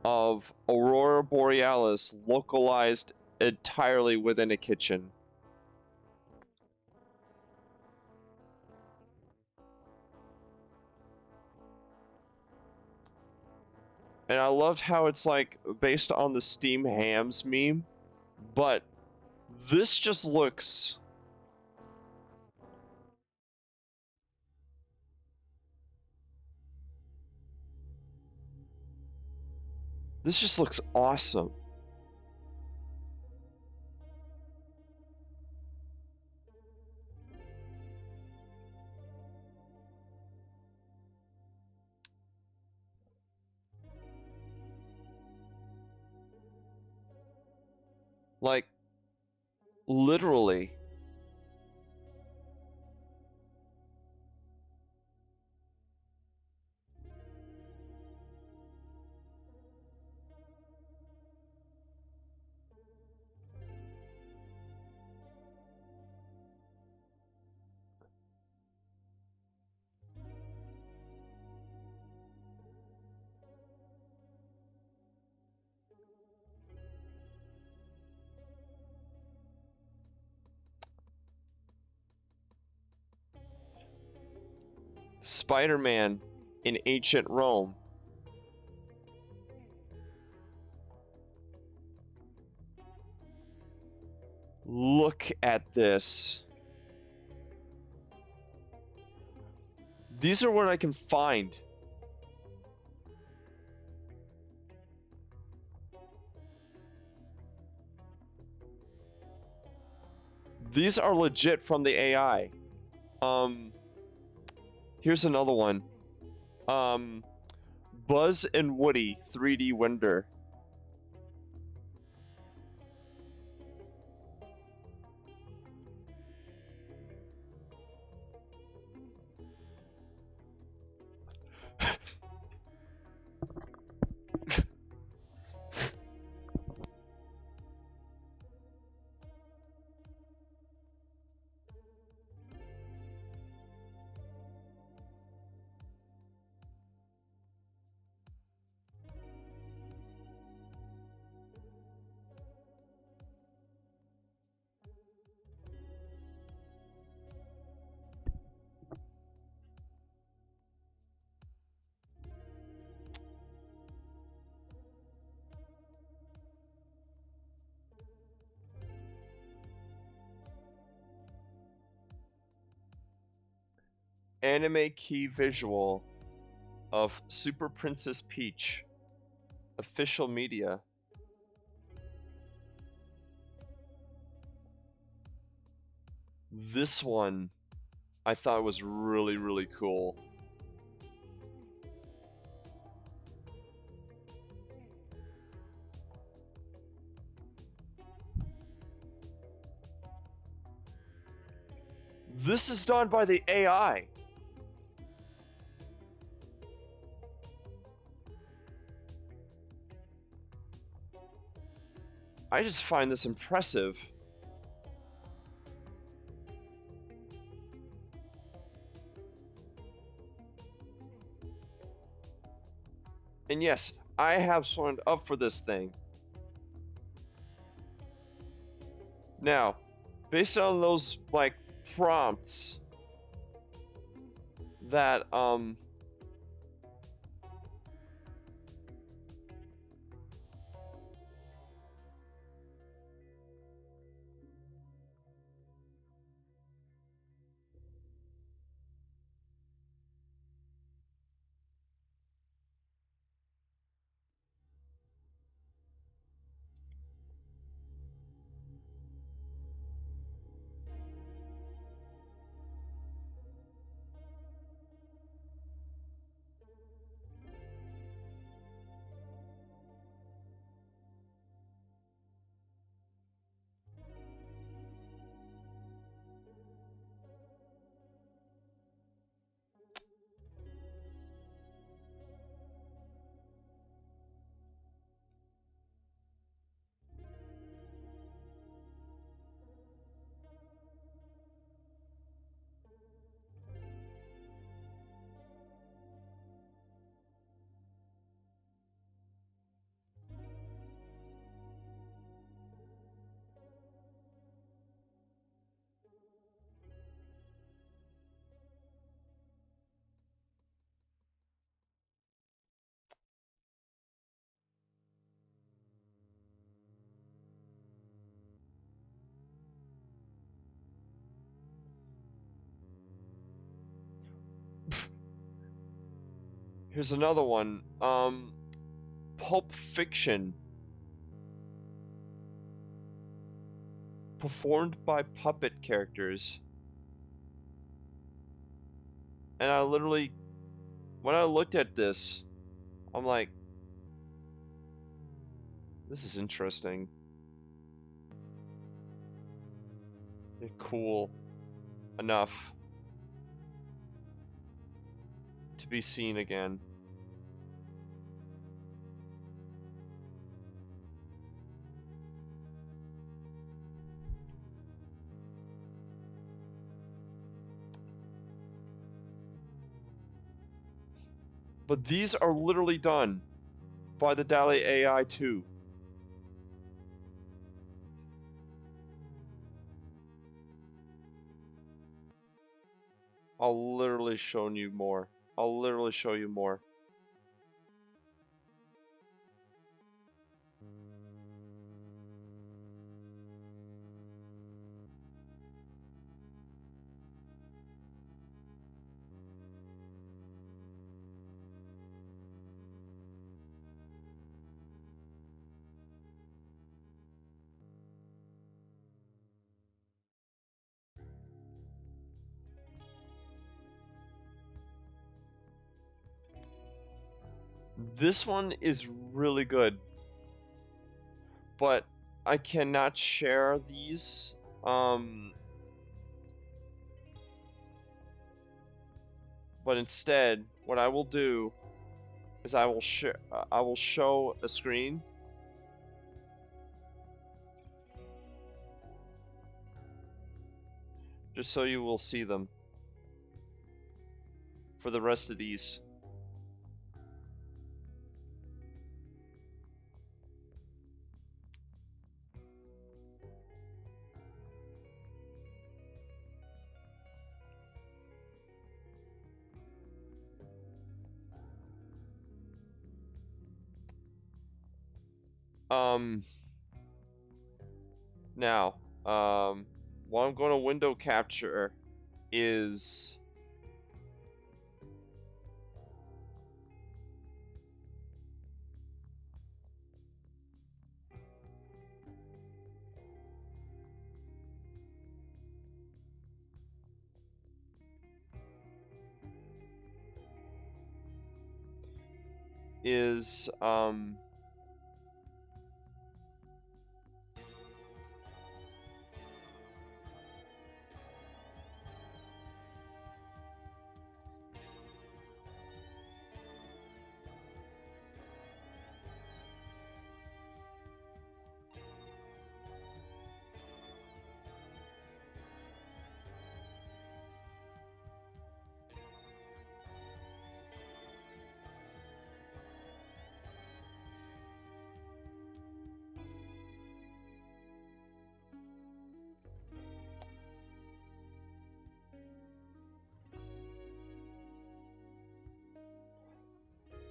Speaker 1: of Aurora Borealis localized entirely within a kitchen. And I loved how it's like based on the Steam Hams meme, but this just looks awesome. Like, literally. Spider-Man in ancient Rome. Look at this. These are what I can find. These are legit from the AI. Here's another one. Buzz and Woody 3D Wonder. Anime key visual of Super Princess Peach. Official media. This one I thought was really, really cool. This is done by the AI. I just find this impressive. And yes, I have signed up for this thing. Now, based on those, like, prompts that, here's another one. Pulp Fiction. Performed by puppet characters. And I literally, when I looked at this, I'm like, this is interesting. They're cool enough to be seen again. But these are literally done by the DallE AI too. I'll literally show you more. I'll literally show you more. This one is really good, but I cannot share these. But instead, what I will do is I will show a screen just so you will see them for the rest of these. Um, Now, what I'm going to window capture is is um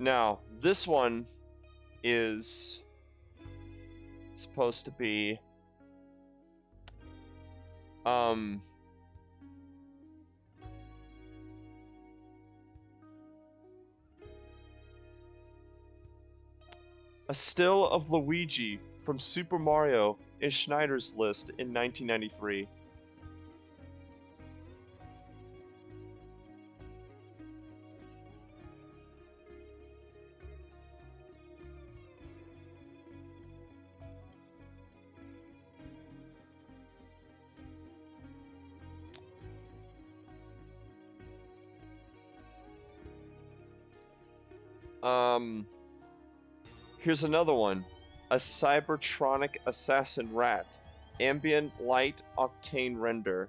Speaker 1: now this one is supposed to be um a still of Luigi from Super Mario in Schneider's List in 1993. Um, Here's another one. A Cybertronic Assassin Rat. Ambient Light Octane Render.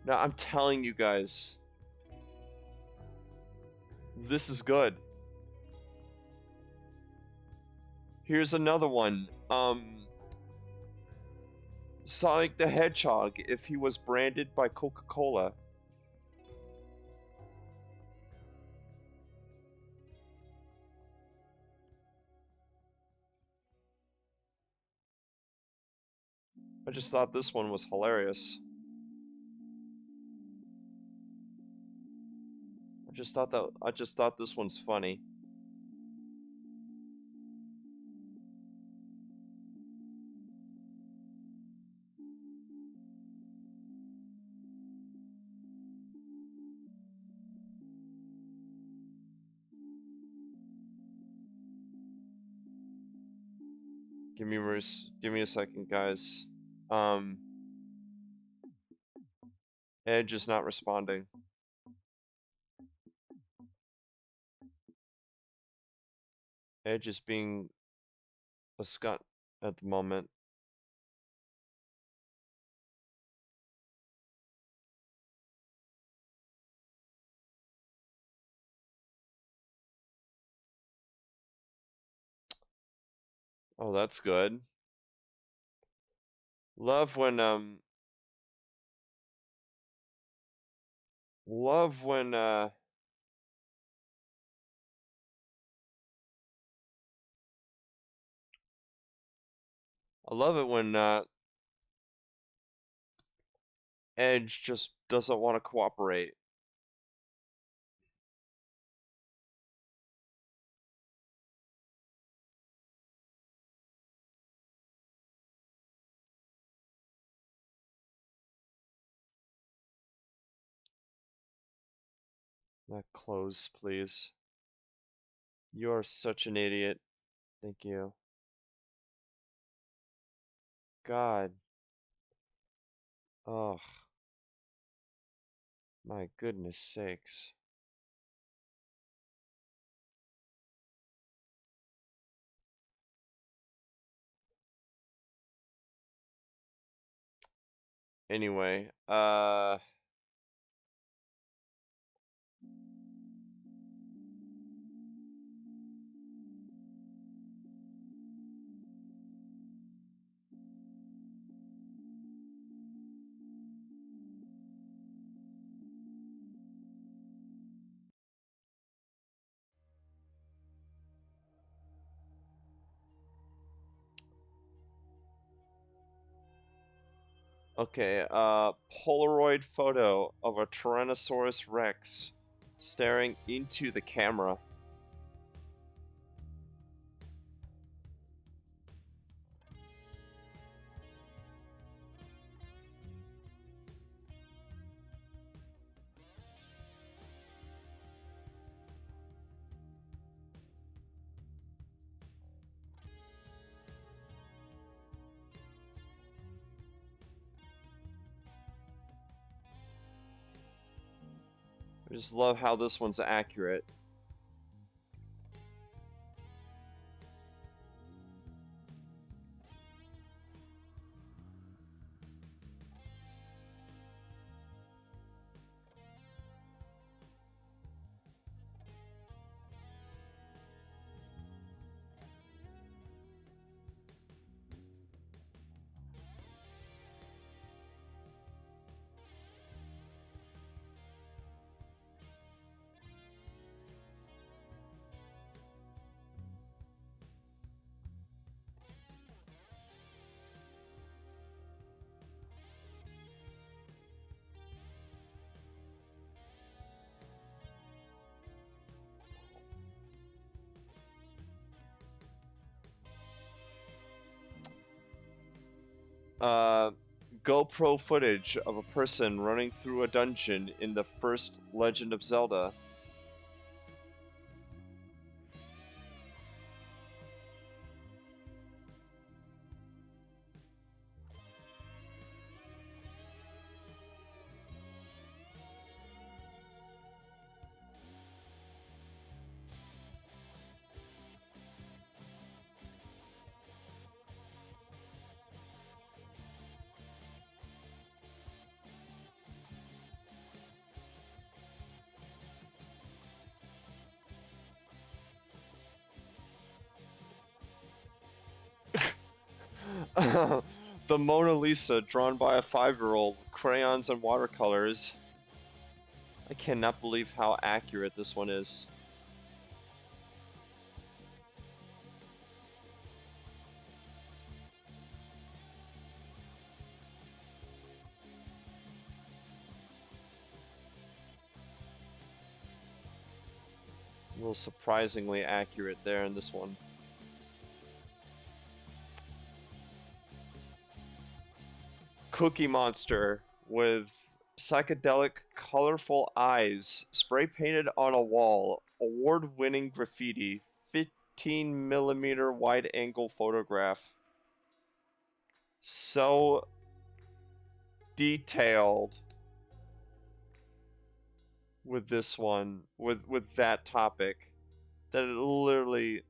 Speaker 1: Now, I'm telling you guys, this is good. Here's another one. Sonic the Hedgehog if he was branded by Coca-Cola. I just thought this one was hilarious. I just thought this one's funny. Give me a second, guys. Um, Edge is not responding. Edge is being a scunt at the moment. Oh, that's good. Love when love when I love it when Edge just doesn't want to cooperate. That close, please. You're such an idiot. Thank you. God. Oh, my goodness sakes. Anyway, okay, Polaroid photo of a Tyrannosaurus Rex staring into the camera. I just love how this one's accurate. Uh, GoPro footage of a person running through a dungeon in the first Legend of Zelda. The Mona Lisa drawn by a 5-year-old with crayons and watercolors. I cannot believe how accurate this one is. A little surprisingly accurate there in this one. Cookie Monster with psychedelic, colorful eyes, spray painted on a wall, award-winning graffiti, 15mm wide-angle photograph. So detailed with this one, with that topic, that it literally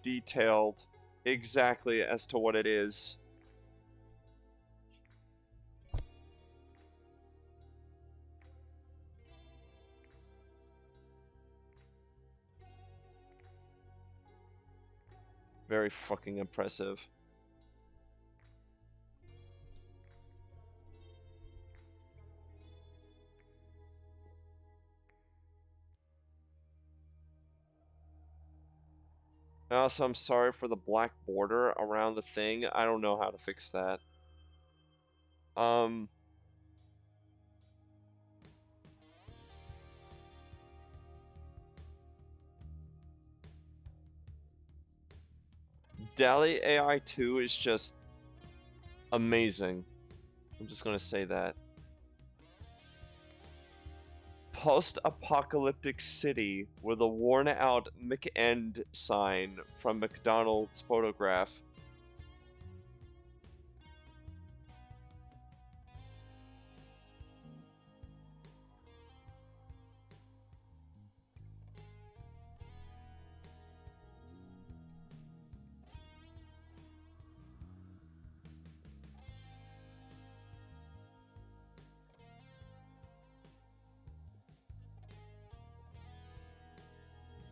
Speaker 1: detailed exactly as to what it is. Very fucking impressive. And also, I'm sorry for the black border around the thing. I don't know how to fix that. Um, DALL-E AI 2 is just amazing. I'm just gonna say that. Post-apocalyptic city with a worn-out McEnd sign from McDonald's photograph.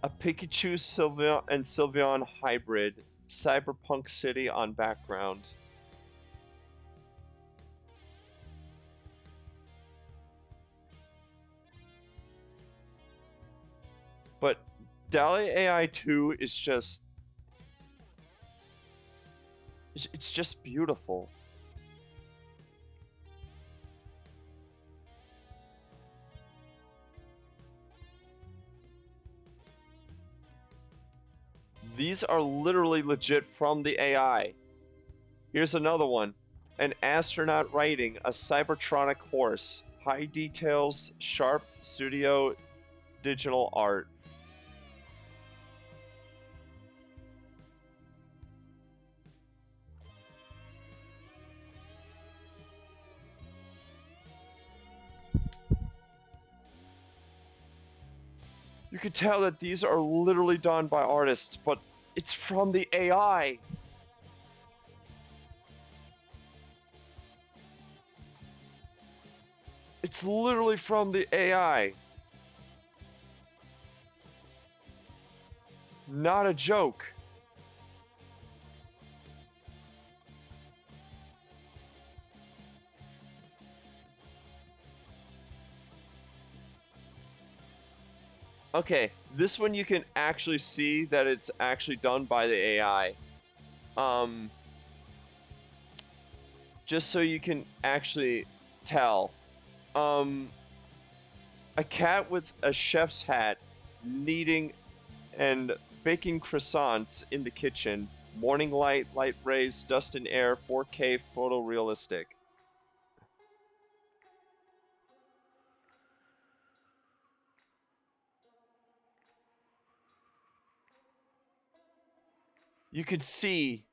Speaker 1: A Pikachu Sylveon and Sylveon hybrid. Cyberpunk city on background. But DALL-E AI 2 is just... it's just beautiful. These are literally legit from the AI. Here's another one. An astronaut riding a Cybertronic horse. High details, sharp studio digital art. You could tell that these are literally done by artists, but it's from the AI. It's literally from the AI. Not a joke. Okay, this one you can actually see that it's actually done by the AI. Um, just so you can actually tell. Um, a cat with a chef's hat kneading and baking croissants in the kitchen. Morning light, light rays, dust and air, 4K photorealistic. You could see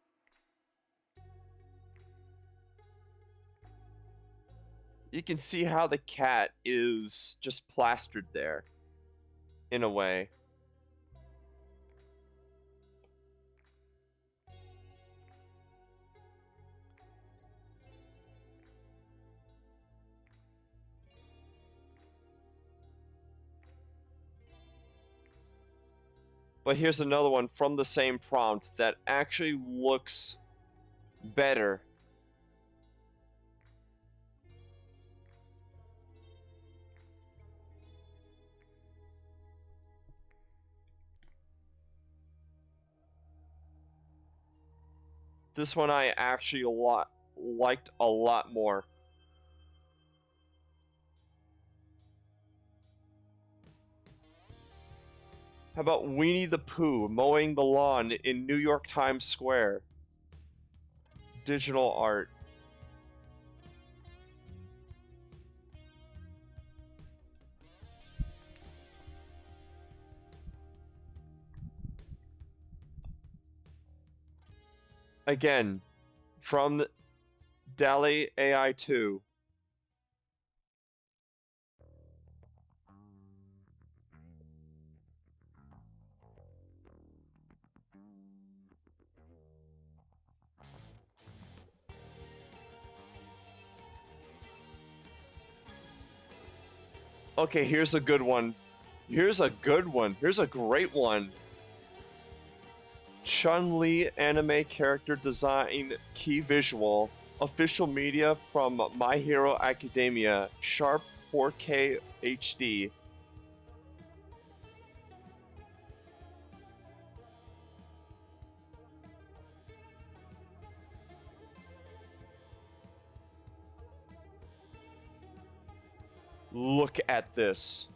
Speaker 1: how the cat is just plastered there in a way. But here's another one from the same prompt that actually looks better. This one I actually liked a lot more. How about Winnie the Pooh mowing the lawn in New York Times Square? Digital art. Again, from DALL-E AI 2. Okay, here's a good one. Here's a good one. Here's a great one. Chun-Li anime character design key visual. Official media from My Hero Academia. Sharp 4K HD. Look at this.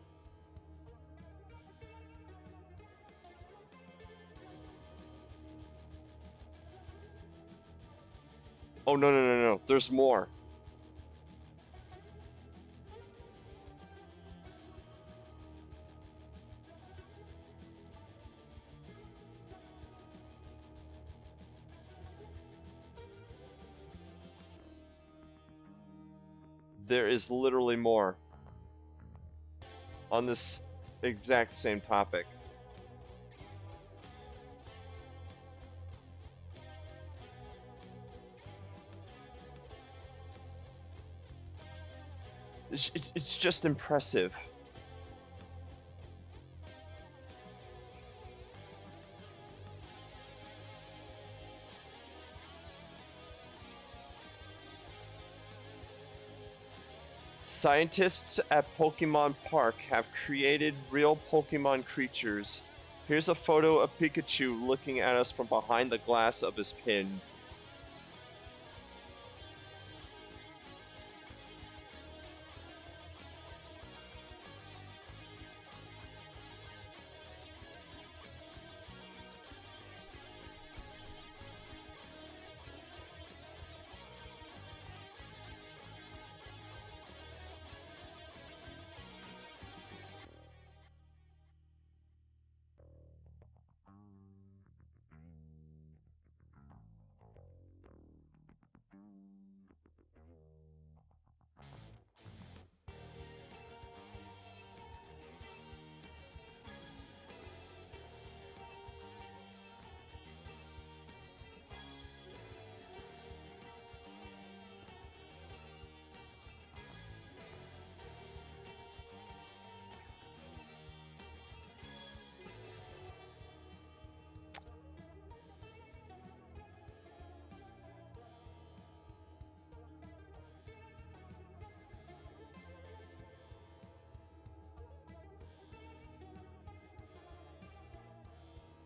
Speaker 1: Oh, no, no, no, no. There's more. There is literally more on this exact same topic. It's just impressive. Scientists at Pokemon Park have created real Pokemon creatures. Here's a photo of Pikachu looking at us from behind the glass of his pin.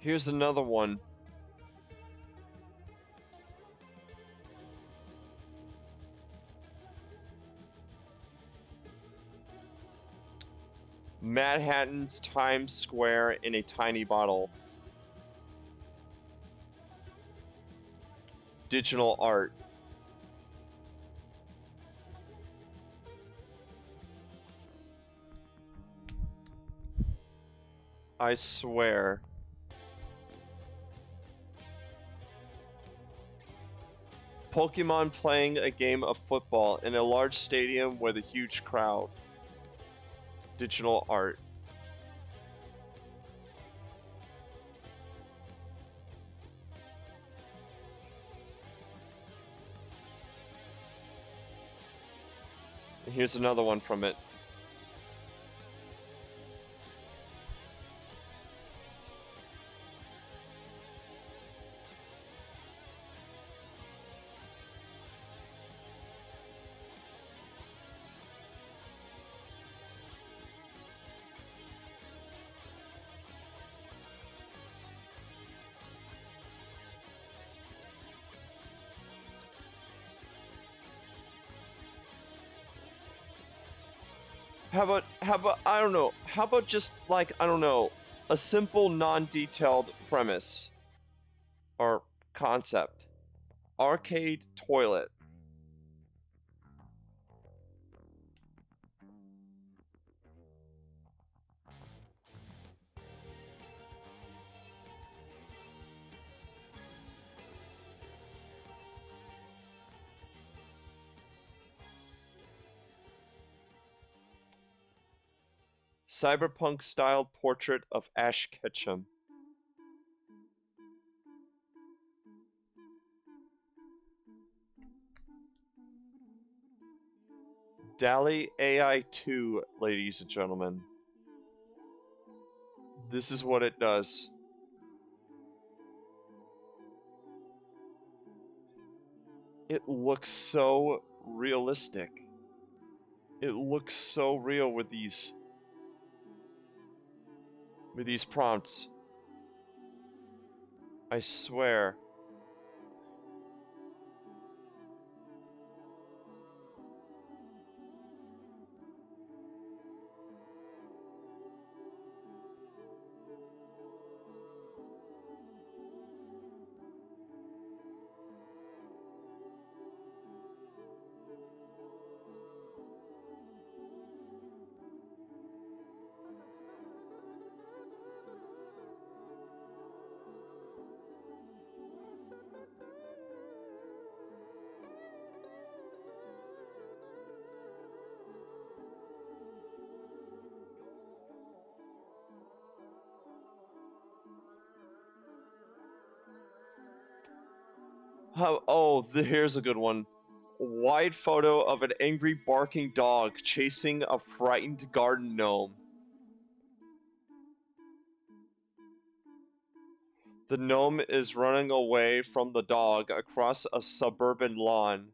Speaker 1: Here's another one. Manhattan's Times Square in a tiny bottle. Digital art. I swear. Pokemon playing a game of football in a large stadium with a huge crowd. Digital art. And here's another one from it. I don't know, how about just like, I don't know, a simple non-detailed premise or concept. Arcade toilet. Cyberpunk-styled portrait of Ash Ketchum. DALL-E AI 2, ladies and gentlemen. This is what it does. It looks so realistic. It looks so real with these prompts. I swear. Here's a good one. Wide photo of an angry barking dog chasing a frightened garden gnome. The gnome is running away from the dog across a suburban lawn.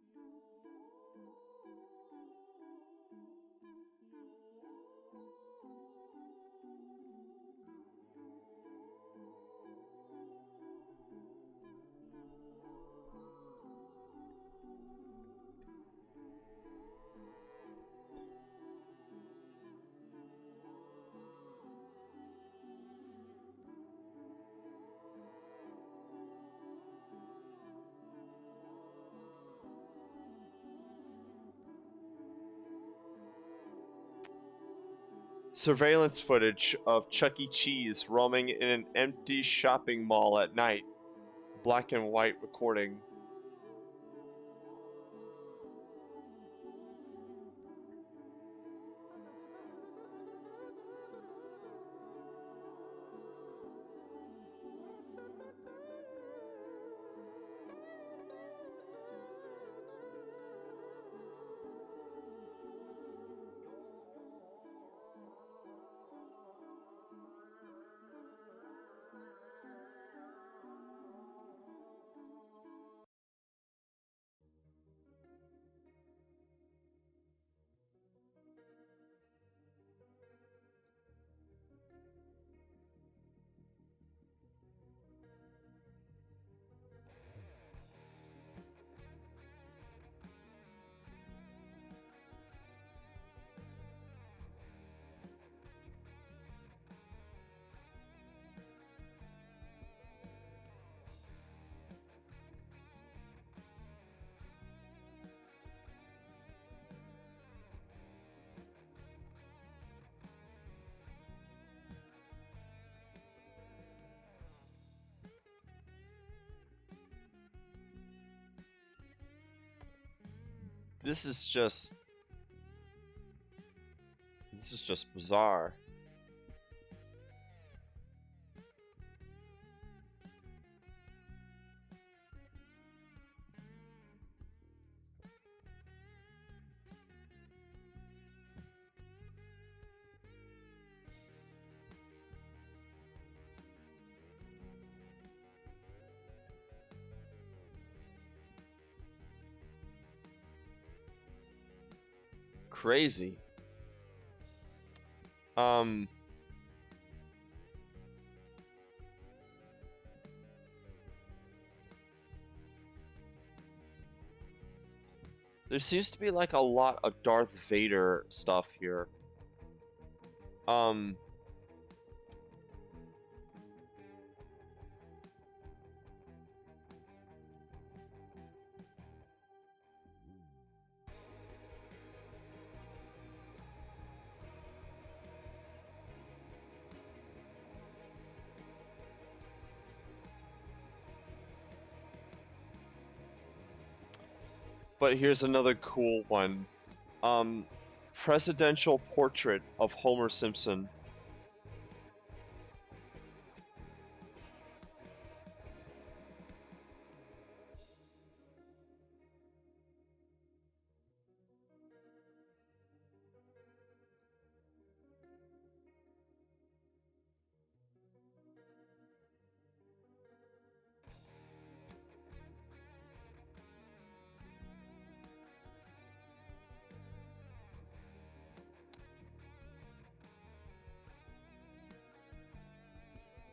Speaker 1: Surveillance footage of Chuck E. Cheese roaming in an empty shopping mall at night. Black and white recording. This is just... This is just bizarre. Crazy. Um... There seems to be like a lot of Darth Vader stuff here. Um... But here's another cool one. Um, Presidential portrait of Homer Simpson.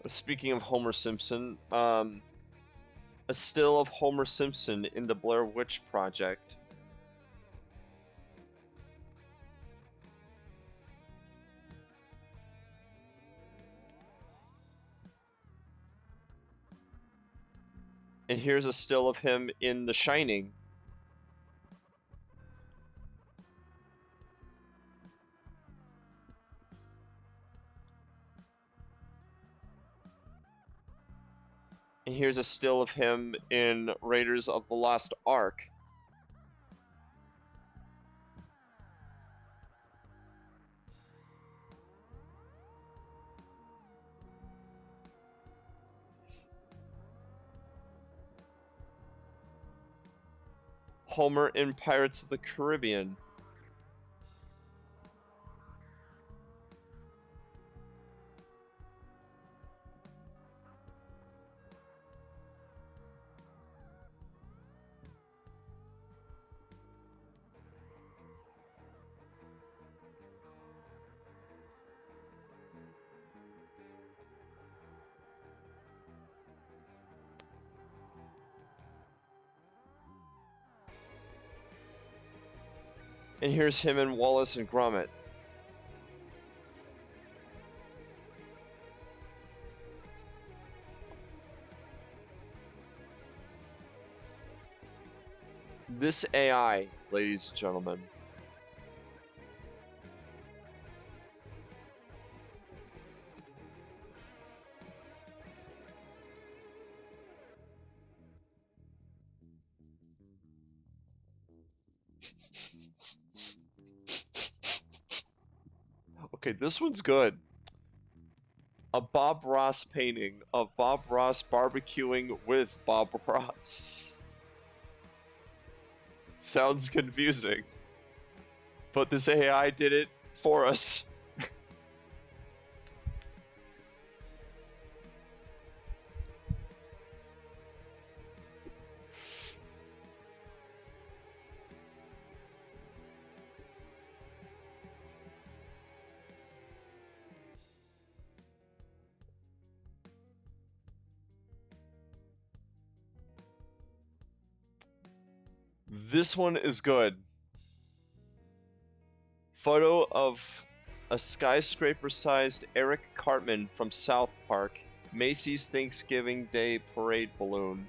Speaker 1: Speaking of Homer Simpson, a still of Homer Simpson in the Blair Witch Project. And here's a still of him in The Shining. And here's a still of him in Raiders of the Lost Ark. Homer in Pirates of the Caribbean. And here's him and Wallace and Gromit. This AI, ladies and gentlemen. Okay, this one's good. A Bob Ross painting of Bob Ross barbecuing with Bob Ross. Sounds confusing, but this AI did it for us. This one is good. Photo of a skyscraper-sized Eric Cartman from South Park, Macy's Thanksgiving Day Parade balloon.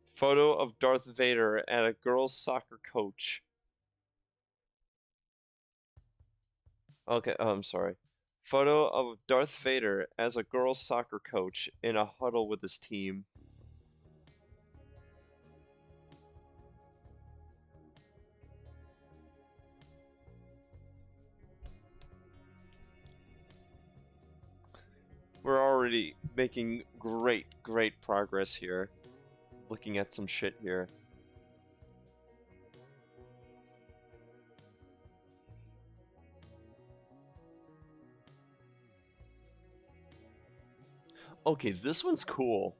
Speaker 1: Photo of Darth Vader and a girls' soccer coach. Okay, I'm sorry. Photo of Darth Vader as a girls' soccer coach in a huddle with his team. We're already making great progress here. Looking at some shit here. Okay, this one's cool.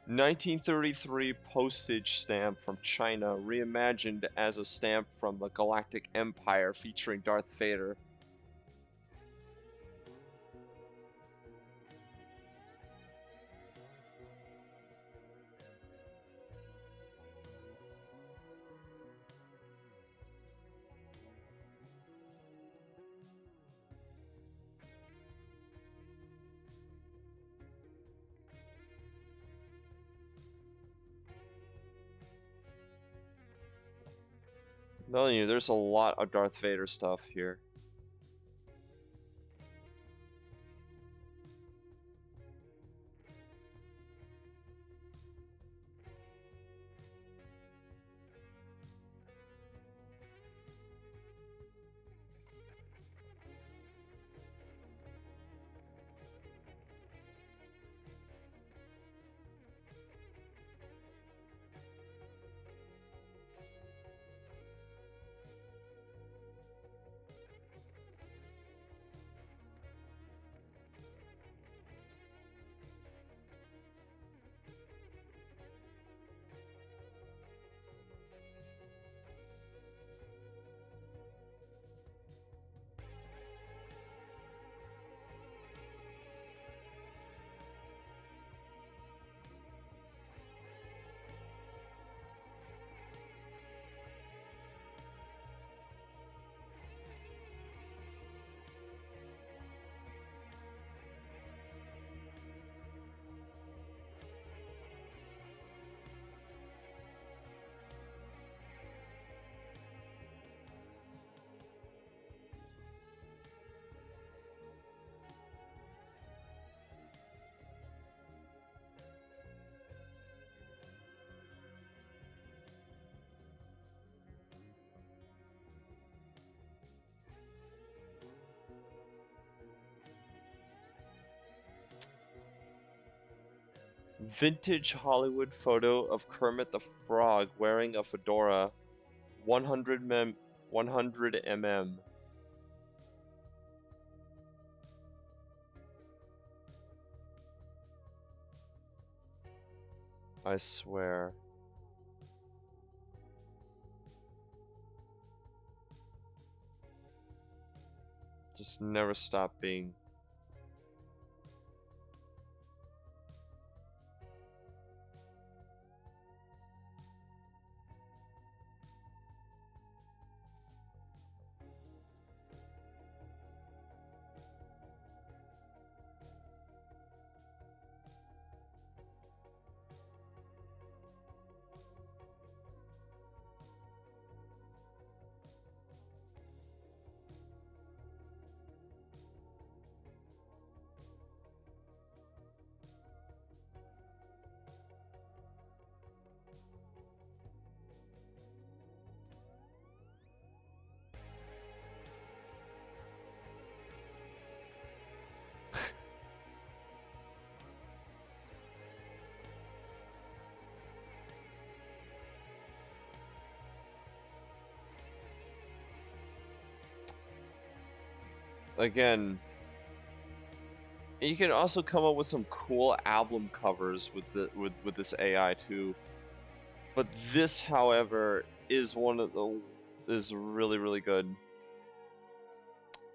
Speaker 1: "1933 postage stamp from China, reimagined as a stamp from the Galactic Empire featuring Darth Vader." I'm telling you, there's a lot of Darth Vader stuff here. Vintage Hollywood photo of Kermit the Frog wearing a fedora. 100 mm. I swear. Just never stop being. Again, you can also come up with some cool album covers with this AI too. But this, however, is really good.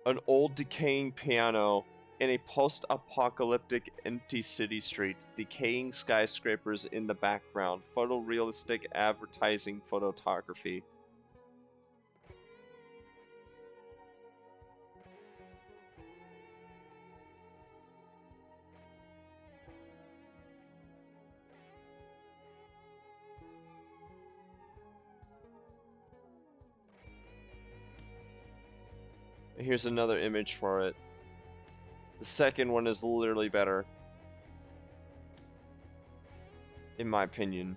Speaker 1: An old decaying piano in a post-apocalyptic empty city street, decaying skyscrapers in the background, photorealistic advertising photography. Here's another image for it. The second one is literally better, in my opinion.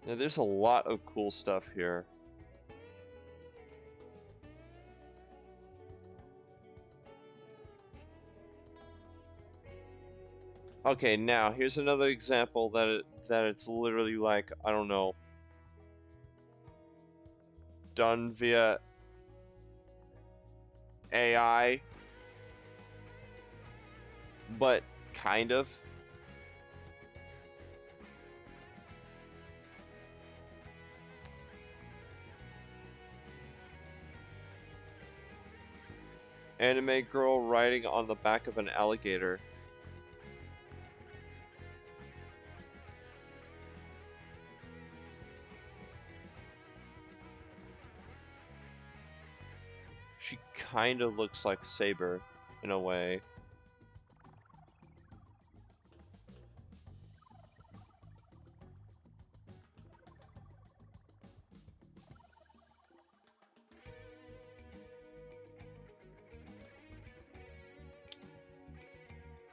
Speaker 1: Yeah, there's a lot of cool stuff here. Okay, now here's another example that it's literally like, I don't know, done via AI, but kind of. Anime girl riding on the back of an alligator. She kind of looks like Saber in a way.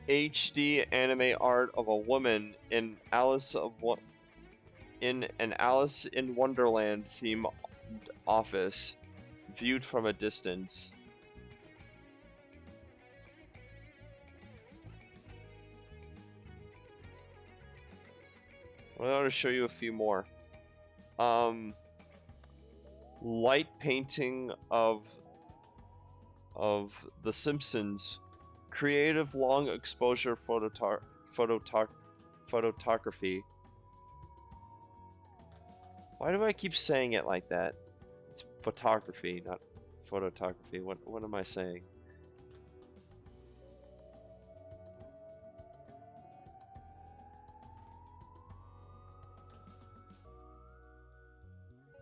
Speaker 1: HD anime art of a woman in an Alice in Wonderland theme office, viewed from a distance. I want to show you a few more. Light painting of The Simpsons. Creative long exposure photography. Why do I keep saying it like that? It's photography, not photography. What am I saying?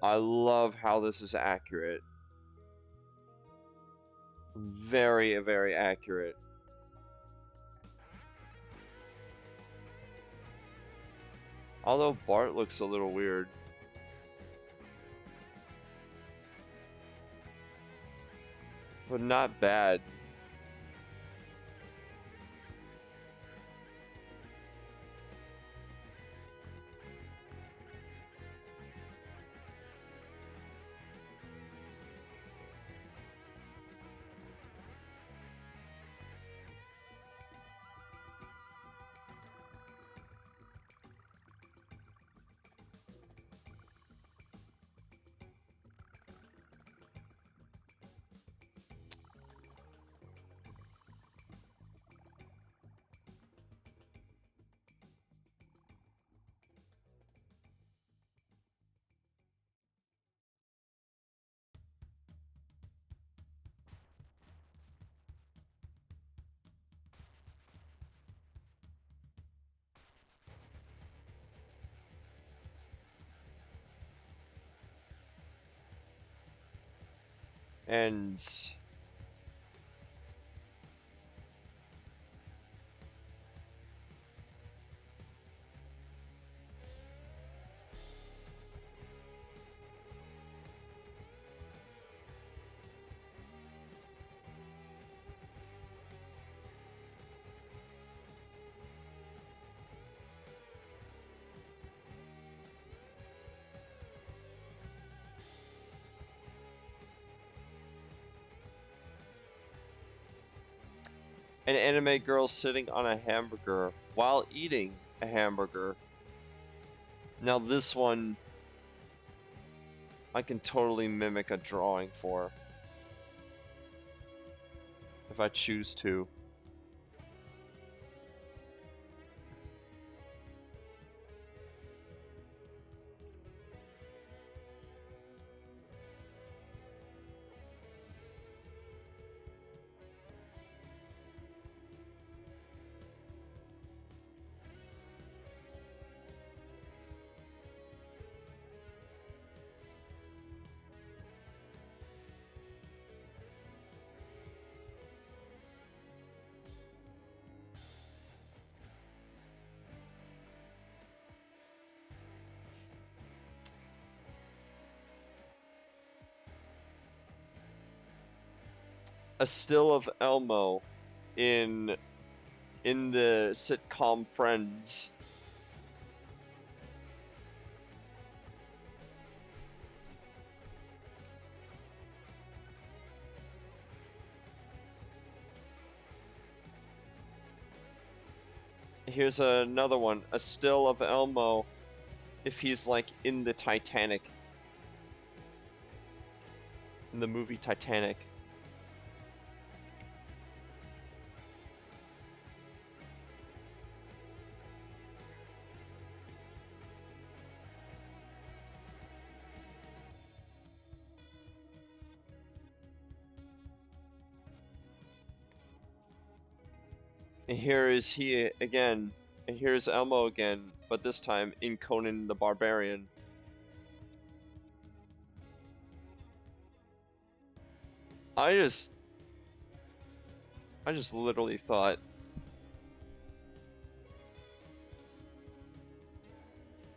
Speaker 1: I love how this is accurate. Very, very accurate. Although Bart looks a little weird. But not bad. And an anime girl sitting on a hamburger while eating a hamburger. Now this one I can totally mimic a drawing for, if I choose to. A still of Elmo in the sitcom Friends. Here's another one, a still of Elmo if he's like in the Titanic. In the movie Titanic. And here is he again. And here's Elmo again, but this time in Conan the Barbarian. I just literally thought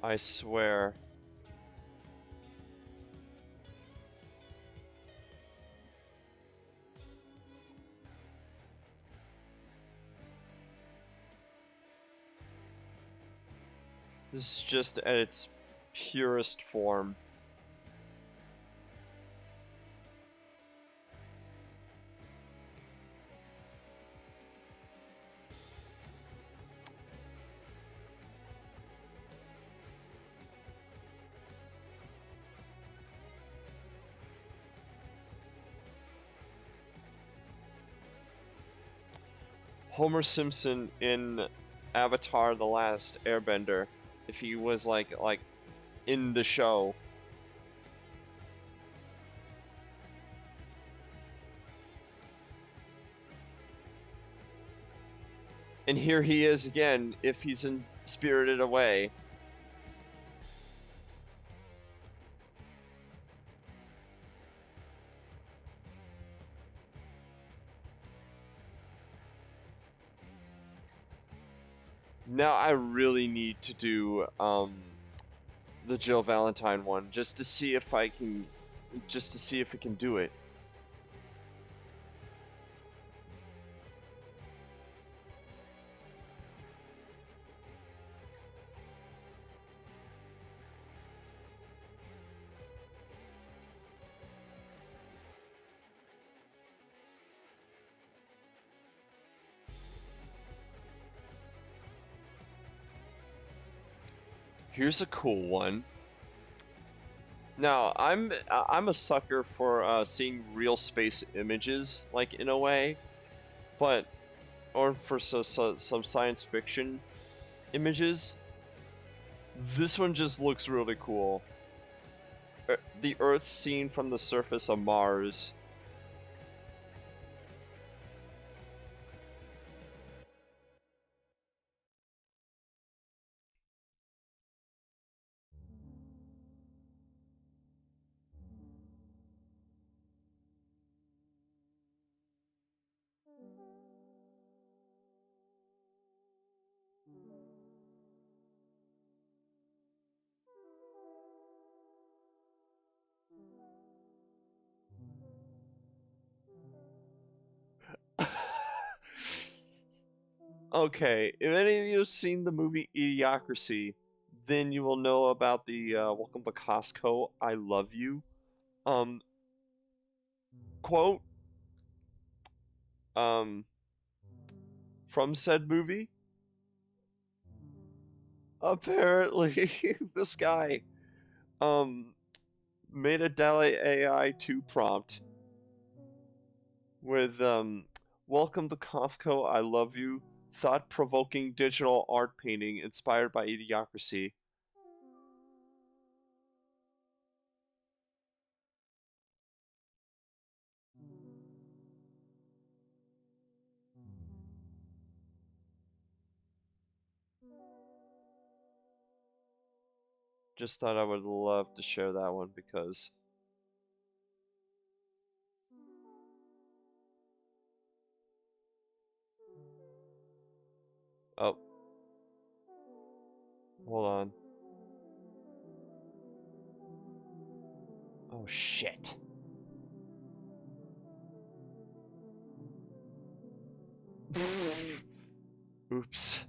Speaker 1: I swear. This is just at its purest form. Homer Simpson in Avatar: The Last Airbender, if he was like in the show. And here he is again if he's in Spirited Away. Now I really need to do the Jill Valentine one just to see if I can do it. Here's a cool one. Now, I'm a sucker for seeing real space images, like in a way, but or for some science fiction images. This one just looks really cool. The Earth seen from the surface of Mars. Okay, if any of you have seen the movie Idiocracy, then you will know about the "Welcome to Costco, I love you" um quote um from said movie. Apparently, this guy um made a DallE AI 2 prompt with "Welcome to Kafka, I love you," thought-provoking digital art painting inspired by Idiocracy. Just thought I would love to share that one because oh, hold on. Oh shit. Oops.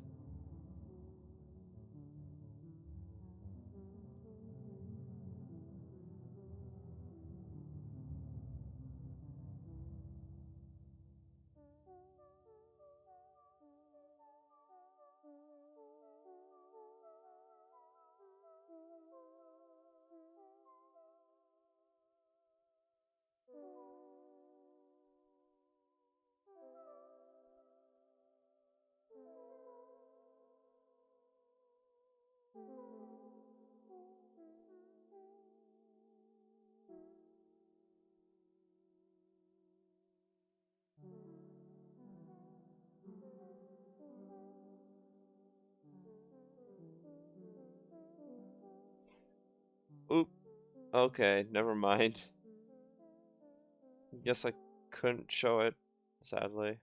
Speaker 1: Oop. Okay, never mind. Guess I couldn't show it, sadly.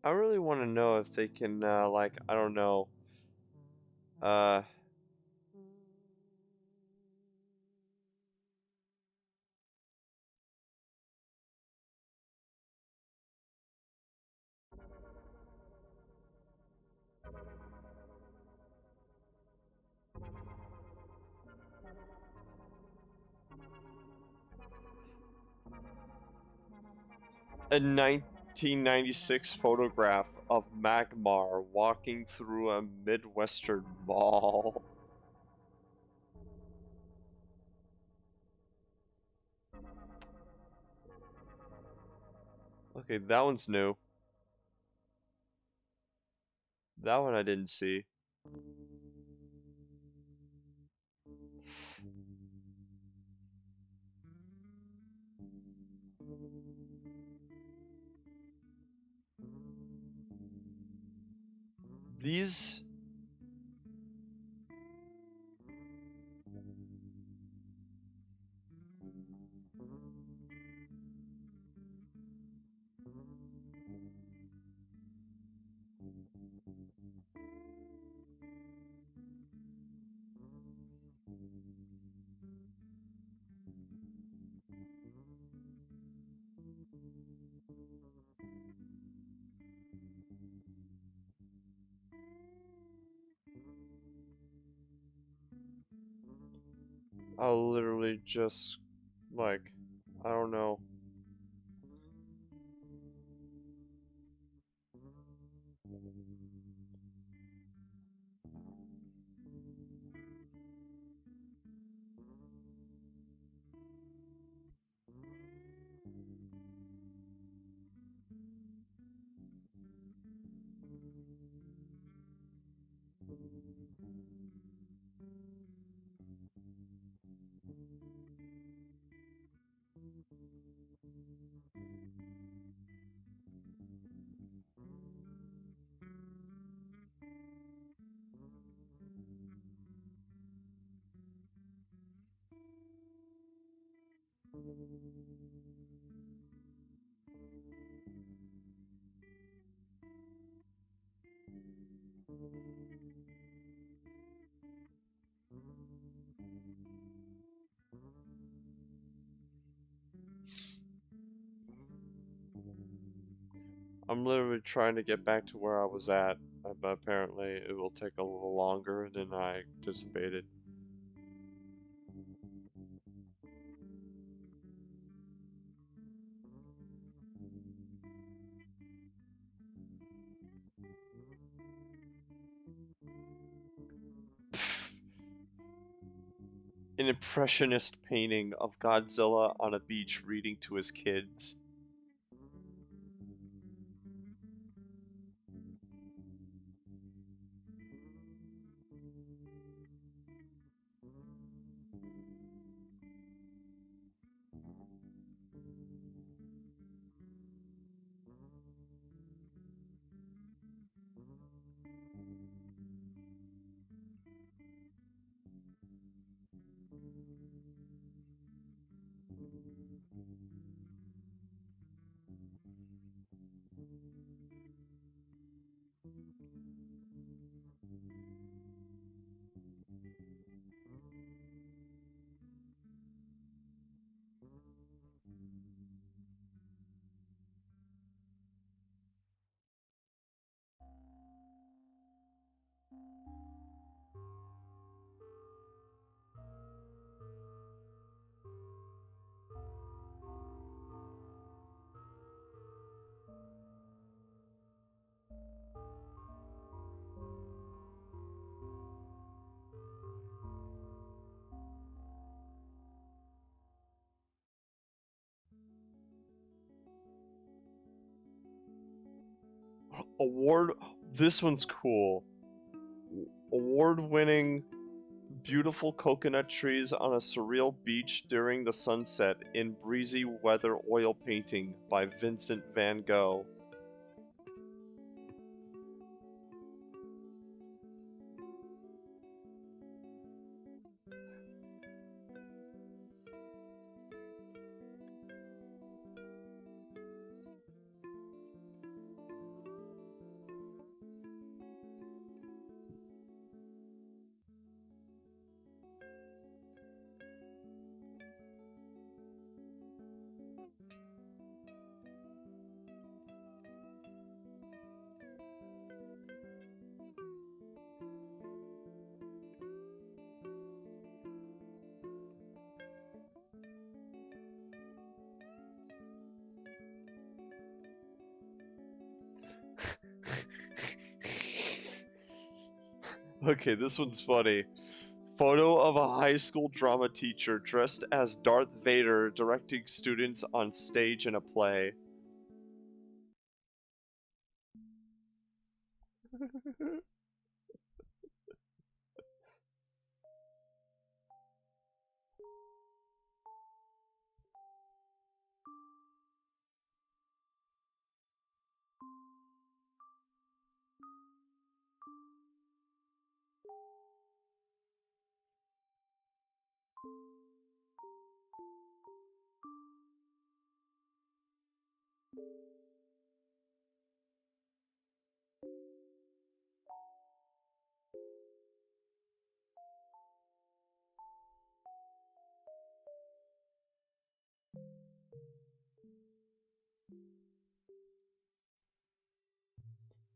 Speaker 1: I really want to know if they can, like, I don't know, uh, a 1996 photograph of Magmar walking through a Midwestern mall. Okay, that one's new. That one I didn't see. These, I'll literally just, like, I don't know. I'm literally trying to get back to where I was at, but apparently it will take a little longer than I anticipated. An impressionist painting of Godzilla on a beach reading to his kids. Award. This one's cool. Award-winning beautiful coconut trees on a surreal beach during the sunset in breezy weather oil painting by Vincent van Gogh. Okay, this one's funny. Photo of a high school drama teacher dressed as Darth Vader directing students on stage in a play.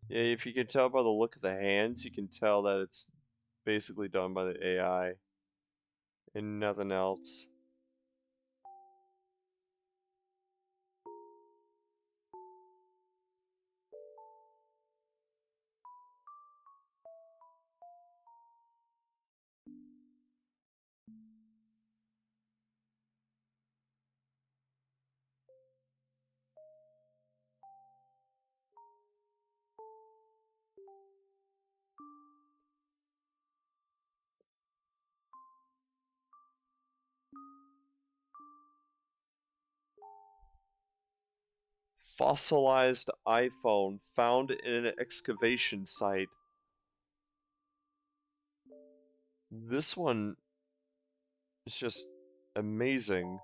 Speaker 1: Yeah, if you can tell by the look of the hands, you can tell that it's basically done by the AI and nothing else. Fossilized iPhone found in an excavation site. This one is just amazing.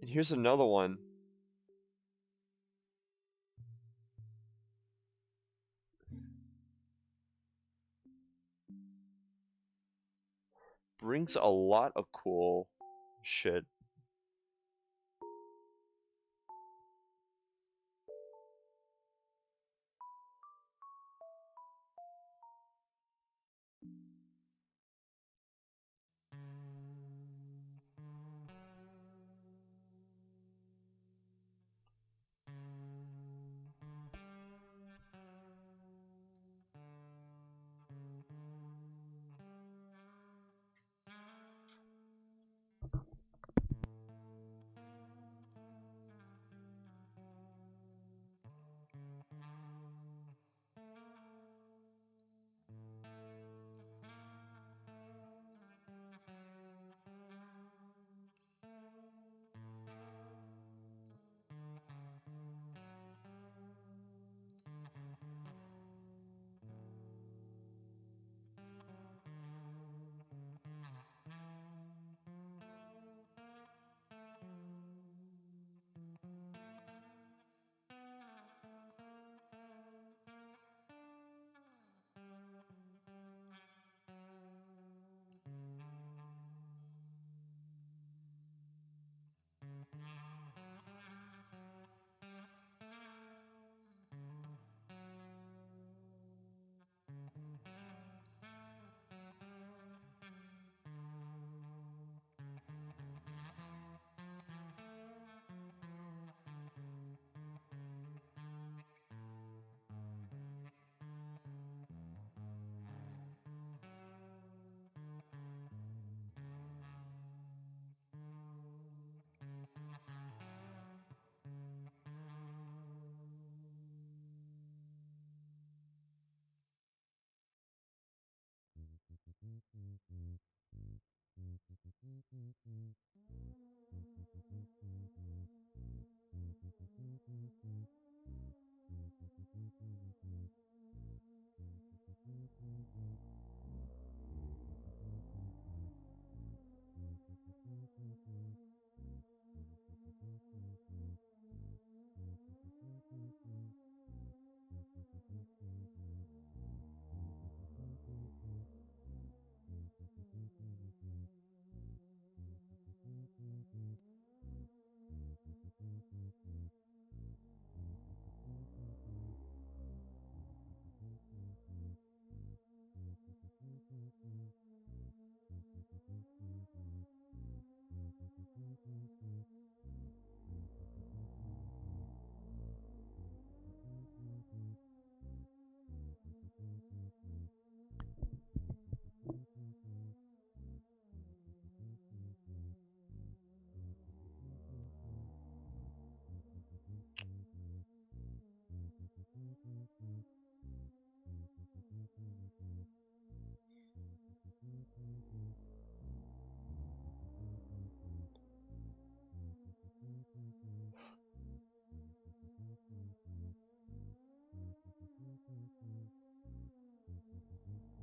Speaker 1: And here's another one. Brings a lot of cool shit.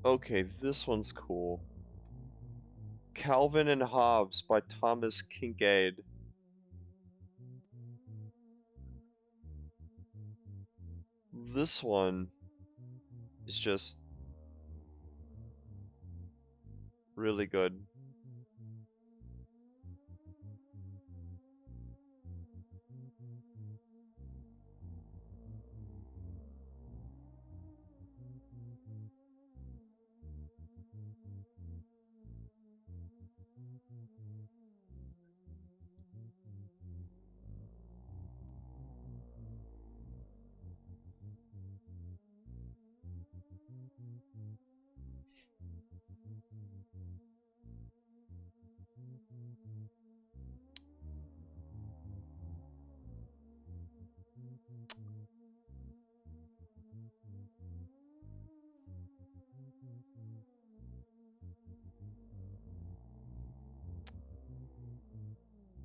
Speaker 1: Okay, this one's cool. Calvin and Hobbes by Thomas Kincaid. This one is just really good.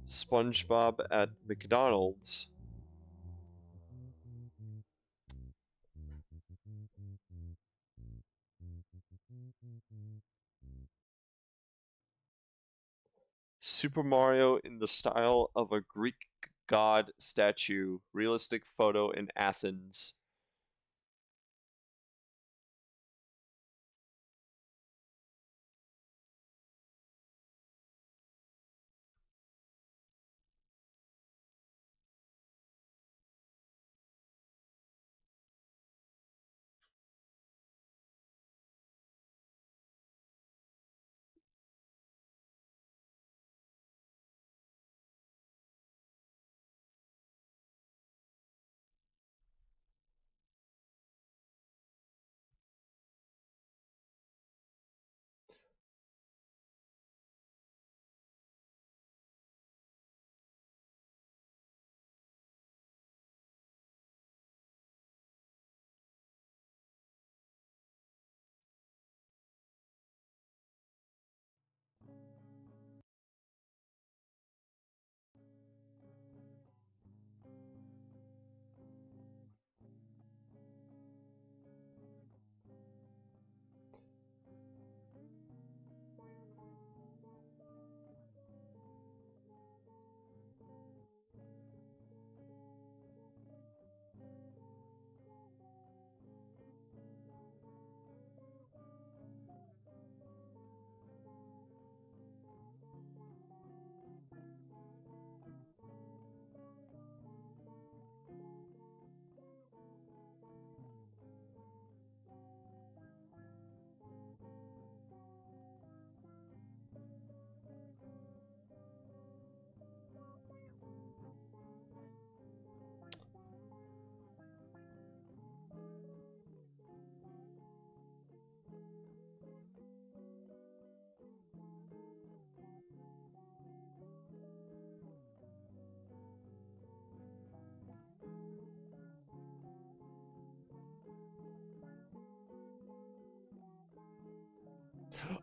Speaker 1: SpongeBob at McDonald's. Super Mario in the style of a Greek god statue. Realistic photo in Athens.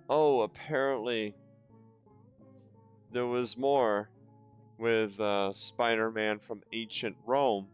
Speaker 1: Oh, apparently there was more with Spider-Man from ancient Rome.